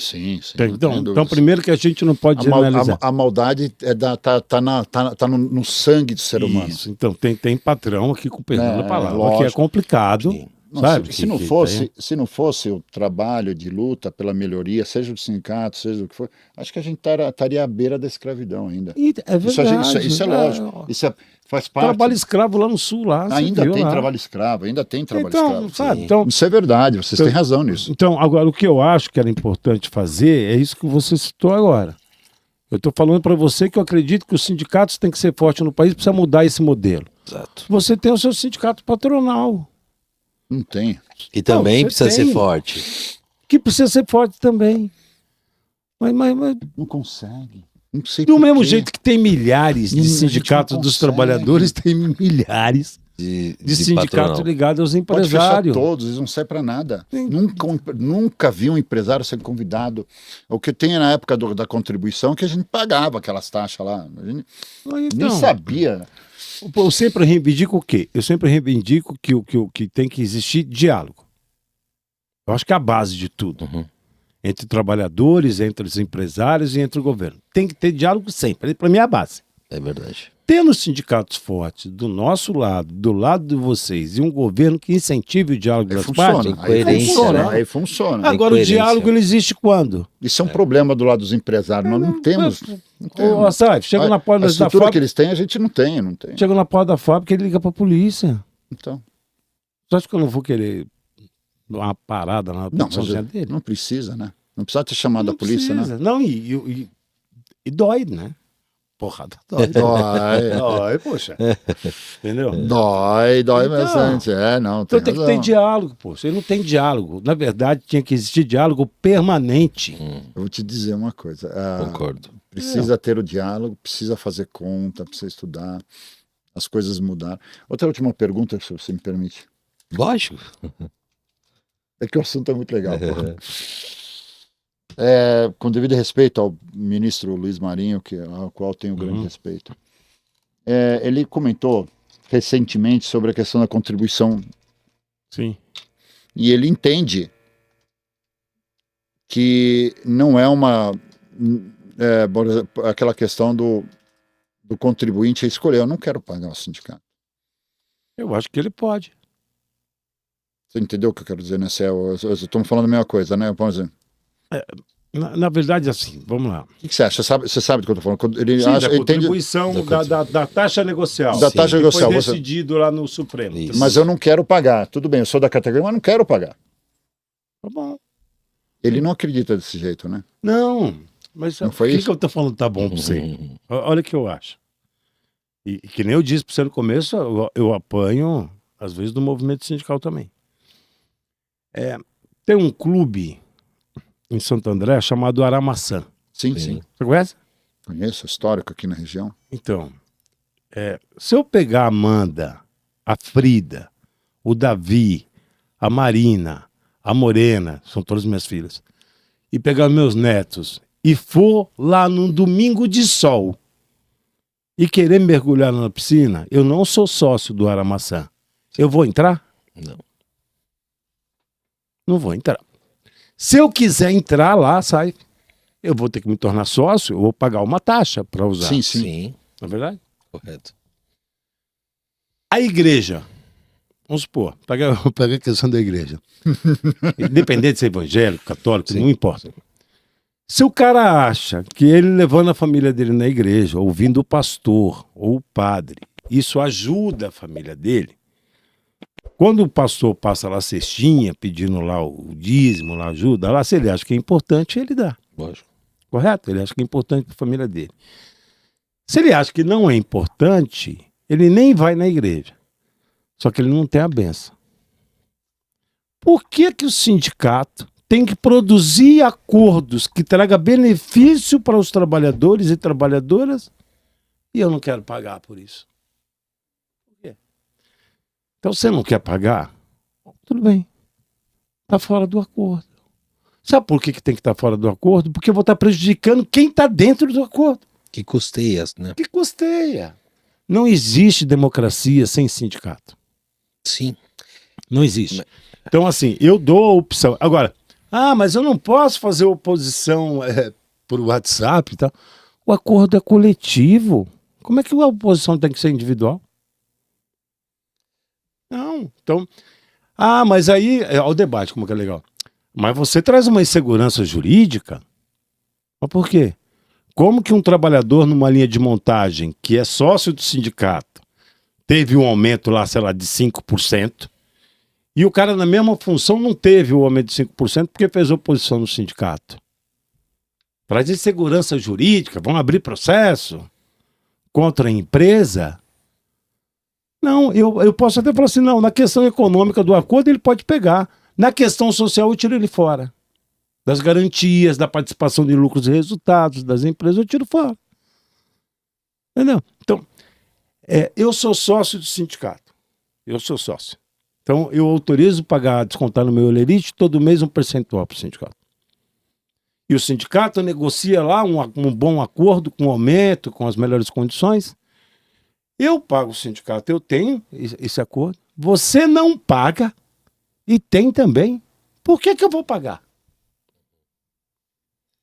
Então, primeiro que a gente não pode generalizar. A maldade tá no sangue do ser humano. Isso, então tem patrão aqui com perdão da palavra, lógico. que é complicado. Sabe? Se não fosse o trabalho de luta pela melhoria, seja do sindicato, seja do que for, acho que a gente estaria à beira da escravidão ainda. É verdade. Isso é lógico. Isso faz parte. Trabalho escravo lá no sul, lá. Ainda tem trabalho escravo. Sabe? Então, isso é verdade, vocês têm razão nisso. Então, agora, o que eu acho que era importante fazer é isso que você citou agora. Eu estou falando para você que eu acredito que os sindicatos têm que ser fortes no país, precisa mudar esse modelo. Exato. Você tem o seu sindicato patronal. Não tem. E também precisa ser forte. Que precisa ser forte também. Mas não consegue. Não sei do mesmo quê. jeito que tem milhares de sindicatos dos trabalhadores, tem milhares de sindicatos patronal. Ligados aos empresários. Pode fechar todos, eles não servem para nada. Nunca vi um empresário ser convidado. O que tem na época da contribuição, que a gente pagava aquelas taxas lá. A gente nem sabia. Eu sempre reivindico o quê? Eu sempre reivindico que tem que existir diálogo. Eu acho que é a base de tudo. Uhum. Entre trabalhadores, entre os empresários e entre o governo. Tem que ter diálogo sempre. Para mim é a base. É verdade. Tendo sindicatos fortes do nosso lado, do lado de vocês, e um governo que incentive o diálogo das partes, aí funciona. Agora, o diálogo ele existe quando? Isso é um problema do lado dos empresários. Nós não temos. Chega na porta da fábrica que eles têm, a gente não tem. Chega na porta da fábrica, ele liga para a polícia. Então. Você acha que eu não vou querer uma parada na produção dele? Não precisa, né? Não precisa ter chamado a polícia, né? Não, e dói, né? Porrada dói. Dói, poxa. Entendeu? Dói bastante. Então tem que ter diálogo, poxa. Ele não tem diálogo. Na verdade, tinha que existir diálogo permanente. Eu vou te dizer uma coisa. Concordo. Precisa ter o diálogo, precisa fazer conta, precisa estudar. As coisas mudaram. Outra última pergunta, se você me permite. Lógico. É que o assunto é muito legal. Com devido respeito ao ministro Luiz Marinho, ao qual tenho grande respeito, ele comentou recentemente sobre a questão da contribuição. Sim. E ele entende que não é aquela questão do contribuinte escolher. Eu não quero pagar o sindicato. Eu acho que ele pode. Você entendeu o que eu quero dizer, né? Estamos falando a mesma coisa, né? Vamos dizer. Na verdade, assim, vamos lá. O que você acha? Você sabe do que eu estou falando? Da contribuição da taxa negocial. Da taxa negocial. Foi decidido lá no Supremo. Isso. Mas eu não quero pagar. Tudo bem, eu sou da categoria, mas não quero pagar. Tá bom. Ele não acredita desse jeito, né? Não, mas não o que eu estou falando tá bom para você? Olha o que eu acho. E que nem eu disse para você no começo, eu apanho, às vezes, do movimento sindical também. Tem um clube em Santo André chamado Aramaçã. Sim. Você conhece? Conheço, histórico aqui na região. Então, se eu pegar a Amanda, a Frida, o Davi, a Marina, a Morena, são todas minhas filhas, e pegar meus netos e for lá num domingo de sol e querer mergulhar na piscina, eu não sou sócio do Aramaçã. Eu vou entrar? Não. Não vou entrar. Se eu quiser entrar lá, sai. Eu vou ter que me tornar sócio, eu vou pagar uma taxa para usar. Sim. Não é verdade? Correto. A igreja, vamos supor, pega a questão da igreja. Independente de ser evangélico, católico, não importa. Se o cara acha que ele levando a família dele na igreja, ouvindo o pastor ou o padre, isso ajuda a família dele, quando o pastor passa lá a cestinha, pedindo lá o dízimo, lá ajuda, lá se ele acha que é importante, ele dá. Lógico. Correto? Ele acha que é importante para a família dele. Se ele acha que não é importante, ele nem vai na igreja. Só que ele não tem a benção. Por que que o sindicato tem que produzir acordos que tragam benefício para os trabalhadores e trabalhadoras e eu não quero pagar por isso? Por quê? Então, você não quer pagar? Tudo bem. Está fora do acordo. Sabe por que que tem que estar fora do acordo? Porque eu vou estar prejudicando quem está dentro do acordo. Que custeia, né? Que custeia. Não existe democracia sem sindicato. Sim. Não existe. Então, assim, eu dou a opção. Agora, mas eu não posso fazer oposição por WhatsApp e tal. O acordo é coletivo. Como é que a oposição tem que ser individual? Não. Então, mas aí, olha o debate, como que é legal. Mas você traz uma insegurança jurídica? Mas por quê? Como que um trabalhador numa linha de montagem, que é sócio do sindicato, teve um aumento lá, sei lá, de 5%, e o cara na mesma função não teve o aumento de 5% porque fez oposição no sindicato? Traz insegurança jurídica, vão abrir processo contra a empresa? Não, eu posso até falar assim, não, na questão econômica do acordo ele pode pegar. Na questão social eu tiro ele fora. Das garantias, da participação de lucros e resultados das empresas, eu tiro fora. Entendeu? Então, eu sou sócio do sindicato. Eu sou sócio. Então, eu autorizo pagar, descontar no meu olerite todo mês um percentual para o sindicato. E o sindicato negocia lá um bom acordo com aumento, com as melhores condições. Eu pago o sindicato, eu tenho esse acordo. Você não paga e tem também. Por que eu vou pagar?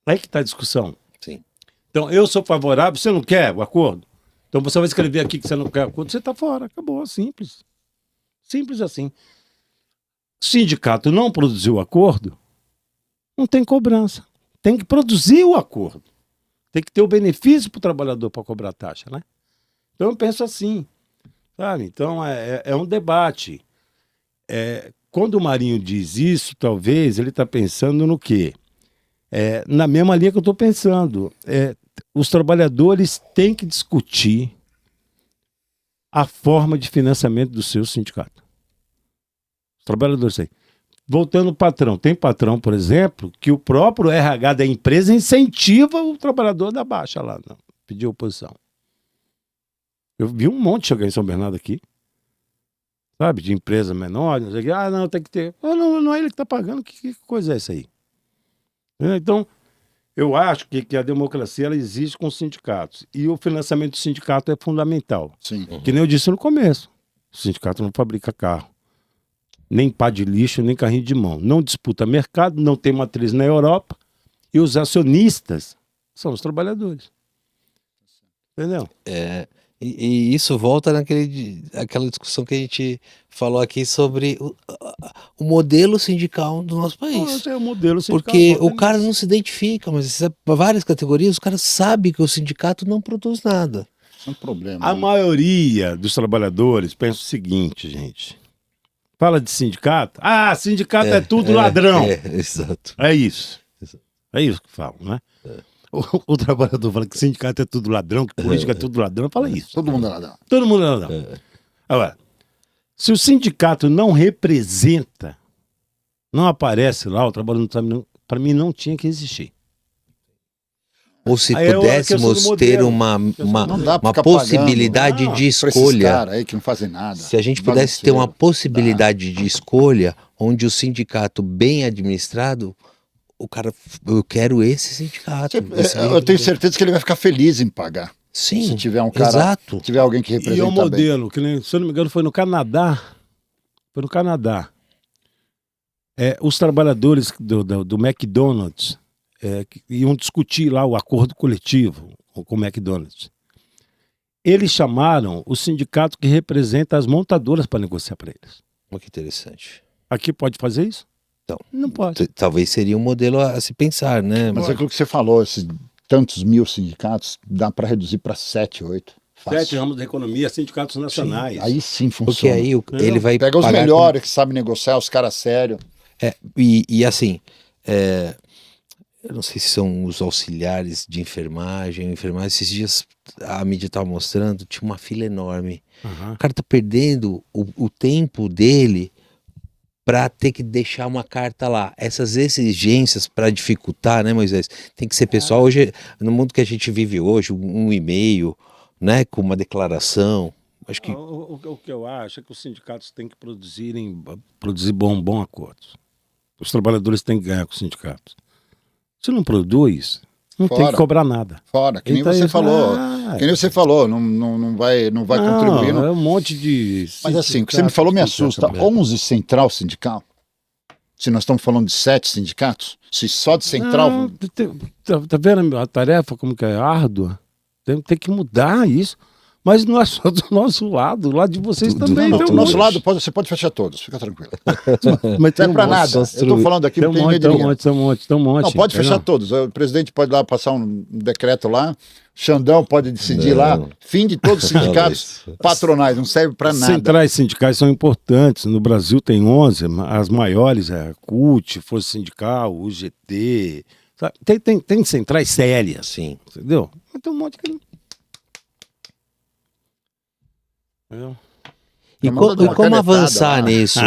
Aí que está a discussão. Sim. Então, eu sou favorável, você não quer o acordo? Então você vai escrever aqui que você não quer o acordo, você está fora. Acabou, simples. Simples assim. O sindicato não produziu o acordo, não tem cobrança. Tem que produzir o acordo. Tem que ter o benefício para o trabalhador para cobrar a taxa, né? Então eu penso assim, sabe? Então é um debate. Quando o Marinho diz isso, talvez ele está pensando no quê? Na mesma linha que eu estou pensando. Os trabalhadores têm que discutir a forma de financiamento do seu sindicato. Os trabalhadores têm. Voltando ao patrão. Tem patrão, por exemplo, que o próprio RH da empresa incentiva o trabalhador da baixa lá, não, pedir oposição. Eu vi um monte chegar em São Bernardo aqui, sabe, de empresa menor, não sei o que, não, tem que ter. Não é ele que está pagando, que coisa é essa aí? Então, eu acho que a democracia ela existe com os sindicatos. E o financiamento do sindicato é fundamental. Sim. Que nem eu disse no começo. O sindicato não fabrica carro. Nem pá de lixo, nem carrinho de mão. Não disputa mercado, não tem matriz na Europa. E os acionistas são os trabalhadores. Entendeu? E isso volta aquela discussão que a gente falou aqui sobre o modelo sindical do nosso país. É o modelo sindical. Porque o cara não se identifica, mas várias categorias, o cara sabe que o sindicato não produz nada. Isso é um problema. A maioria dos trabalhadores pensa o seguinte, gente. Fala de sindicato. Sindicato é tudo ladrão. Exato. É isso. É isso que falam, né? O trabalhador fala que sindicato é tudo ladrão, que política é tudo ladrão, fala isso. Todo mundo é ladrão. Todo mundo é ladrão. Agora, se o sindicato não representa, não aparece lá, o trabalhador, para mim não tinha que existir. Ou se Aí pudéssemos ter uma possibilidade de escolha. Caras aí que não fazem nada. Se a gente pudesse ter uma possibilidade de escolha, onde o sindicato bem administrado, o cara, eu quero esse sindicato. Eu tenho certeza que ele vai ficar feliz em pagar. Sim, se tiver um cara, exato. Se tiver alguém que representa bem. E o modelo, bem. que nem, se eu não me engano, foi no Canadá. Os trabalhadores do McDonald's que iam discutir lá o acordo coletivo com o McDonald's. Eles chamaram o sindicato que representa as montadoras para negociar para eles. Olha que interessante. Aqui pode fazer isso? Então, não pode. Talvez seria um modelo a se pensar, né? Mas é aquilo que você falou, esses tantos mil sindicatos, dá para reduzir para 7, 8. 7 ramos da economia, sindicatos nacionais. Sim, aí sim funciona. Porque aí ele vai pega os melhores que sabem negociar, os caras sérios. E assim, eu não sei se são os auxiliares de enfermagem, esses dias a mídia estava mostrando, tinha uma fila enorme. O cara tá perdendo o tempo dele para ter que deixar uma carta lá. Essas exigências para dificultar, né, Moisés? Tem que ser pessoal. Hoje, no mundo que a gente vive hoje, um e-mail, né, com uma declaração. Acho que O que eu acho é que os sindicatos têm que produzir bom acordo. Os trabalhadores têm que ganhar com os sindicatos. Se não produz, não tem que Fora. cobrar nada. Fora, que nem Então, você isso- falou. Ah, Que nem você falou, não vai contribuir. é um monte de. Mas assim, o que você me falou me assusta. 11 central sindical? Se nós estamos falando de 7 sindicatos? Se só de central. Não, tá vendo a tarefa como que é árdua? Tem que mudar isso. Mas não é só do nosso lado, do lado de vocês também. Não, tem do um nosso monte. lado você pode fechar todos, fica tranquilo. Mas Não tem é pra nada. Eu estou falando aqui, não tem medo de ninguém. Tem um monte. Não, pode fechar todos. O presidente pode lá passar um decreto lá, Xandão pode decidir lá, fim de todos os sindicatos patronais, não serve para nada. Centrais sindicais são importantes. No Brasil tem 11, as maiores é a CUT, Força Sindical, UGT. Sabe? Tem centrais sérias, sim. entendeu? Mas tem um monte que não. Entendeu? E, Mas manda e uma como canetada avançar lá. nisso?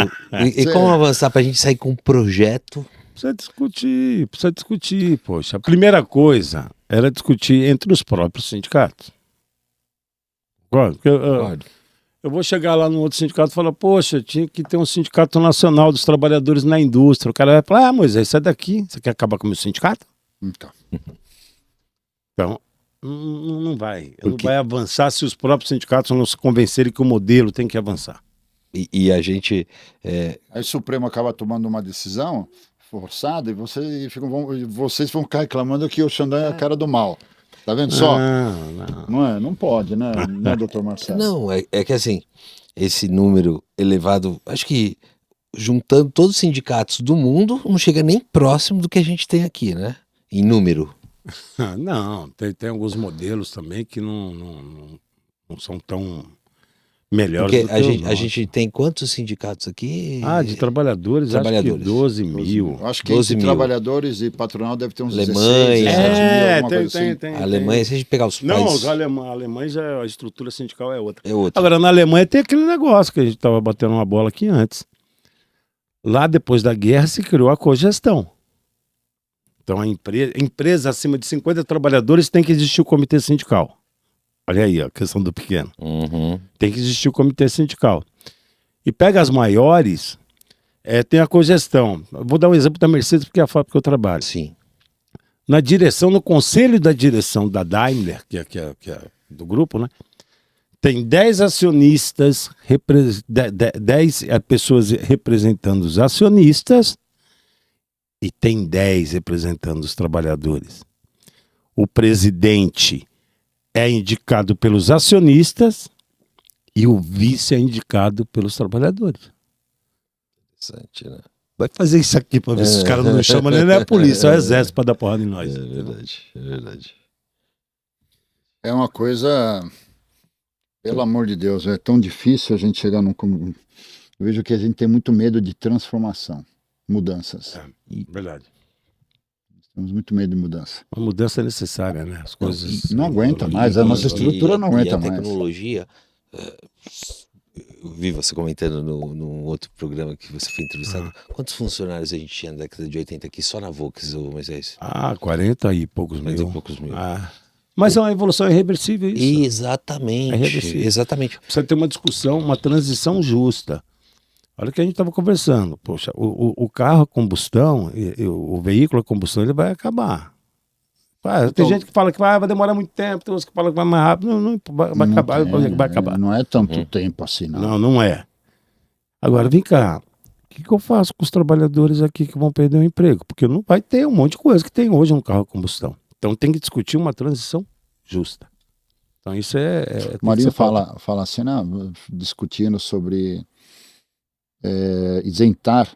E Sim. como avançar para a gente sair com um projeto? Precisa discutir, poxa. A primeira coisa era discutir entre os próprios sindicatos. Concorda? Porque eu vou chegar lá no outro sindicato e falar, poxa, tinha que ter um sindicato nacional dos trabalhadores na indústria. O cara vai falar, Moisés, sai daqui, você quer acabar com o meu sindicato? Então, não vai. Não vai avançar se os próprios sindicatos não se convencerem que o modelo tem que avançar. E a gente... Aí o Supremo acaba tomando uma decisão forçada e vocês vão ficar reclamando que o Xandão é a cara do mal. Tá vendo só? Não. Não pode, né, doutor Marcelo? Não, é que assim, esse número elevado, acho que juntando todos os sindicatos do mundo, não chega nem próximo do que a gente tem aqui, né? Em número. Não, tem alguns modelos também que não são tão melhores Porque do que a os gente, a nossos. gente tem quantos sindicatos aqui? De trabalhadores, Trabalhadores. acho que 12 mil. Acho que 12 entre mil. trabalhadores e patronal deve ter uns Alemanha. 16, 17 mil, alguma coisa assim. tem. A Alemanha, se a gente pegar os Não, países... os alemães, a estrutura sindical é outra. É outro. Agora, na Alemanha tem aquele negócio que a gente estava batendo uma bola aqui antes. Lá, depois da guerra, se criou a cogestão. Então, a empresa acima de 50 trabalhadores tem que existir o comitê sindical. Olha aí, a questão do pequeno. Uhum. Tem que existir o comitê sindical. E pega as maiores, tem a cogestão. Eu vou dar um exemplo da Mercedes, porque é a fábrica que eu trabalho. Sim. Na direção, no conselho da direção da Daimler, que é do grupo, né? Tem 10 acionistas, 10 pessoas representando os acionistas e tem 10 representando os trabalhadores. O presidente é indicado pelos acionistas e o vice é indicado pelos trabalhadores. Interessante, né? Vai fazer isso aqui para ver se os caras não chamam, nem a polícia, é o exército para dar porrada em nós. É verdade, é verdade. É uma coisa, pelo amor de Deus, é tão difícil a gente chegar num... Eu vejo que a gente tem muito medo de transformação, mudanças. Verdade. Temos muito medo de mudança. A mudança é necessária, né? As coisas... Não aguenta mais, a nossa estrutura não aguenta a mais. tecnologia, eu vi você comentando num outro programa que você foi entrevistado, quantos funcionários a gente tinha na década de 80 aqui só na Volks, Moisés? 40 e poucos 40 mil. e poucos mil. Mas é uma evolução irreversível isso. Exatamente, É reversível. exatamente. Precisa ter uma discussão, uma transição justa. Olha o que a gente estava conversando. Poxa, o carro a combustão, o veículo a combustão, ele vai acabar. Tem gente que fala que vai demorar muito tempo, tem outros que falam que vai mais rápido. Não vai acabar, vai acabar. Não é tanto tempo assim, não. Não é. Agora, vem cá. O que eu faço com os trabalhadores aqui que vão perder o emprego? Porque não vai ter um monte de coisa que tem hoje no carro a combustão. Então tem que discutir uma transição justa. Então isso O Marinho fala assim, discutindo sobre isentar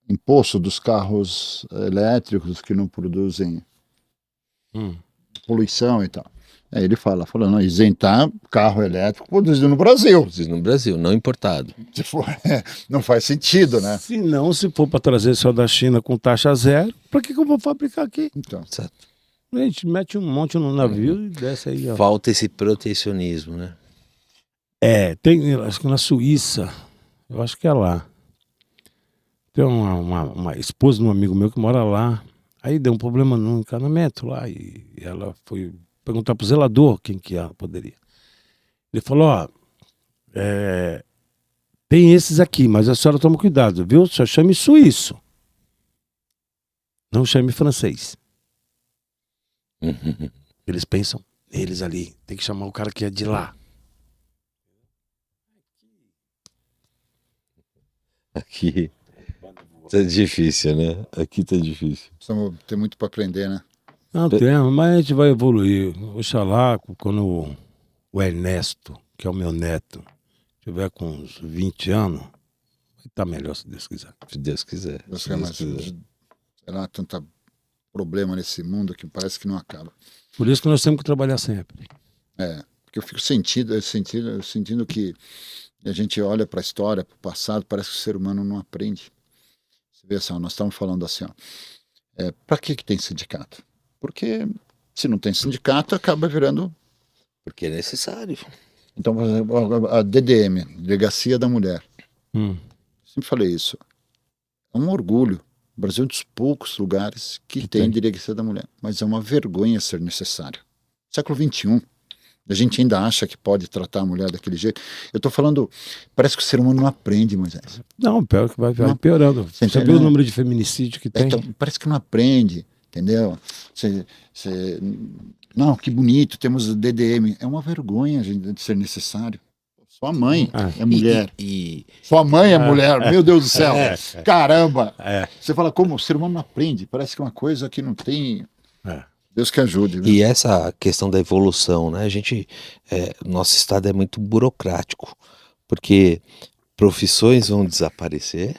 imposto dos carros elétricos que não produzem poluição e tal. Aí ele falando, isentar carro elétrico produzido no Brasil. Produzido no Brasil, não importado. Se for, não faz sentido, né? Se for para trazer só da China com taxa zero, para que eu vou fabricar aqui? Então, Certo. A gente mete um monte no navio e desce aí. Ó. Falta esse protecionismo, né? Tem, acho que na Suíça, eu acho que é lá. Tem uma esposa de um amigo meu que mora lá. Aí deu um problema no encanamento lá e ela foi perguntar pro zelador quem que ela poderia. Ele falou, ó, tem esses aqui, mas a senhora toma cuidado, viu? Só chame suíço. Não chame francês. Eles pensam neles ali. Tem que chamar o cara que é de lá. Aqui tá difícil, né? Aqui tá difícil. Precisamos ter muito para aprender, né? Não tem, mas a gente vai evoluir. Oxalá, quando o Ernesto, que é o meu neto, tiver com uns 20 anos, vai estar melhor, se Deus quiser. Se Deus quiser. Deus Se quer, Deus mas quiser. sei lá, tanto problema nesse mundo que parece que não acaba. Por isso que nós temos que trabalhar sempre. Porque eu fico sentindo que a gente olha para a história, para o passado, parece que o ser humano não aprende. Você vê assim, ó, nós estamos falando assim, ó, para que tem sindicato? Porque se não tem sindicato, acaba virando. Porque é necessário. Então, por exemplo, a DDM, Delegacia da Mulher. Sempre falei isso. É um orgulho. O Brasil é um dos poucos lugares que tem Delegacia da Mulher. Mas é uma vergonha ser necessário. Século XXI. A gente ainda acha que pode tratar a mulher daquele jeito. Eu estou falando, parece que o ser humano não aprende, Moisés. Não, pior que vai Não. piorando. Você Você viu o entendeu? número de feminicídio que tem? Então, parece que não aprende, entendeu? Não, que bonito, temos o DDM. É uma vergonha, gente, de ser necessário. Sua mãe é mulher. Sua mãe é mulher, meu Deus do céu. Caramba! Você fala, como o ser humano não aprende? Parece que é uma coisa que não tem. Deus que ajude. Viu? E essa questão da evolução, né? Nosso estado é muito burocrático, porque profissões vão desaparecer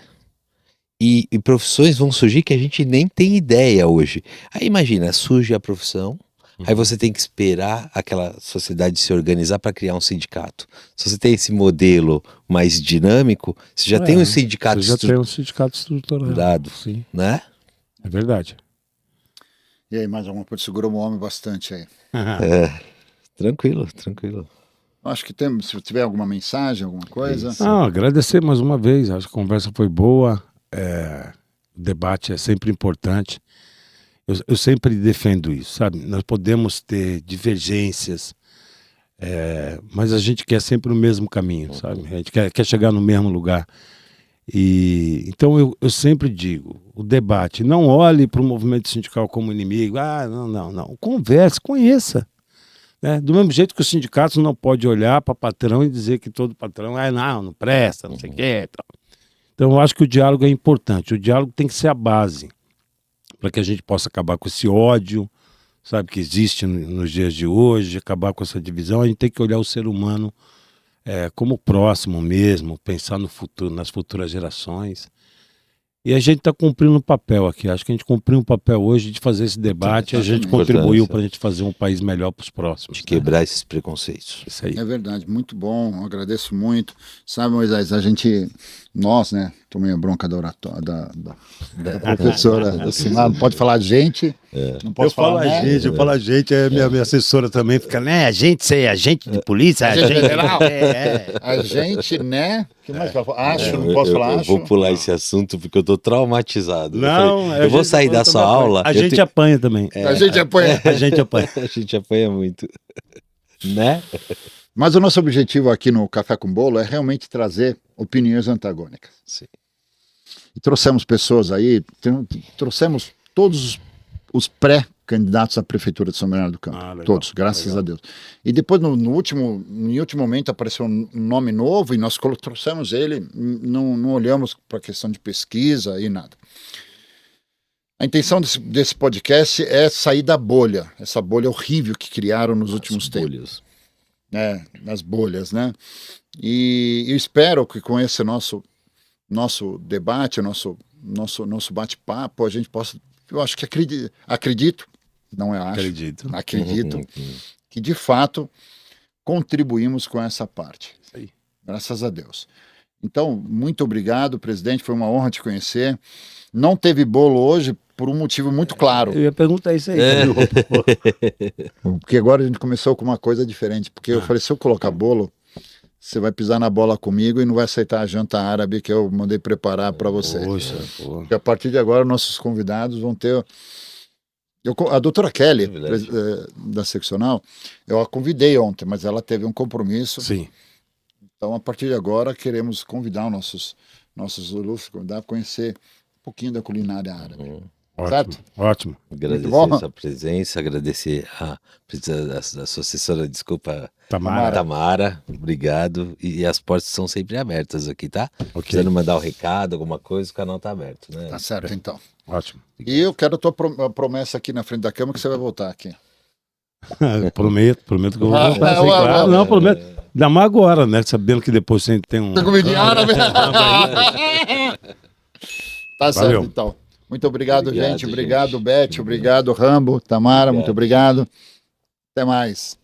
e profissões vão surgir que a gente nem tem ideia hoje. Aí imagina, surge a profissão, aí você tem que esperar aquela sociedade se organizar para criar um sindicato. Se você tem esse modelo mais dinâmico, você já tem um sindicato Você já tem um sindicato estruturado, sim, né? É verdade. E aí, mais alguma coisa? Segurou o homem bastante aí. Tranquilo. Acho que se tiver alguma mensagem, alguma coisa. Não, agradecer mais uma vez. Acho que a conversa foi boa. O debate é sempre importante. Eu sempre defendo isso, sabe? Nós podemos ter divergências, mas a gente quer sempre o mesmo caminho, sabe? A gente quer chegar no mesmo lugar. Então eu sempre digo, o debate, não olhe para o movimento sindical como inimigo. Não. Converse, conheça. Né? Do mesmo jeito que os sindicatos não podem olhar para patrão e dizer que todo patrão não presta, não sei o quê. Então eu acho que o diálogo é importante. O diálogo tem que ser a base para que a gente possa acabar com esse ódio, sabe, que existe nos dias de hoje, acabar com essa divisão. A gente tem que olhar o ser humano como próximo mesmo, pensar no futuro, nas futuras gerações. E a gente está cumprindo um papel aqui. Acho que a gente cumpriu um papel hoje de fazer esse debate e a gente contribuiu para a gente fazer um país melhor para os próximos. De quebrar esses preconceitos. Isso aí. É verdade, muito bom, eu agradeço muito. Sabe, Moisés, nós, né, tomei a bronca da oratória, da professora do Senado, pode falar gente, não posso falar eu falo a gente, minha assessora também fica, né, a gente, você é agente de polícia, Agente agente federal. A gente, né, que mais que eu falo? Acho, não posso falar, eu acho. vou pular esse assunto porque eu tô traumatizado. Não, eu vou sair da sua aula. A gente apanha também. A gente apanha. A gente apanha. A gente apanha muito. Né? Mas o nosso objetivo aqui no Café com Bolo é realmente trazer opiniões antagônicas. Sim. E trouxemos pessoas aí, trouxemos todos os pré-candidatos à Prefeitura de São Bernardo do Campo. Legal, Todos, graças a Deus. E depois, em último momento, apareceu um nome novo e nós trouxemos ele, não olhamos para a questão de pesquisa e nada. A intenção desse podcast é sair da bolha, essa bolha horrível que criaram nos últimos tempos. Nas bolhas, né? E eu espero que com esse nosso debate, nosso bate-papo, a gente possa, eu acho que acredito, não é acho, acredito que de fato contribuímos com essa parte. Isso aí. Graças a Deus. Então, muito obrigado, presidente, foi uma honra te conhecer. Não teve bolo hoje por um motivo muito claro. Eu ia perguntar isso aí. Porque agora a gente começou com uma coisa diferente. Porque eu falei, se eu colocar bolo, você vai pisar na bola comigo e não vai aceitar a janta árabe que eu mandei preparar para você. Poxa, pô. Porque a partir de agora, nossos convidados vão ter... a doutora Kelly, da seccional, eu a convidei ontem, mas ela teve um compromisso. Sim. Então, a partir de agora, queremos convidar os nossos ilustres convidados a conhecer um pouquinho da culinária árabe. Ótimo, Certo? ótimo. Agradecer bom. a sua presença, agradecer a presença da sua assessora, desculpa, Tamara. Tamara, obrigado. E as portas são sempre abertas aqui, tá? Ok. Precisando mandar um recado, alguma coisa, o canal tá aberto, né? Tá certo, então. Ótimo. E eu quero a tua promessa aqui na frente da cama que você vai voltar aqui. Prometo que eu vou voltar. Sim, claro. Não, prometo. Ainda mais agora, né? Sabendo que depois você tem um... Tem comidinha árabe? Tá certo, Valeu. então. Muito obrigado, Obrigado, gente. gente. Obrigado, Beth. Obrigado, Rambo. Tamara, muito obrigado. Até mais.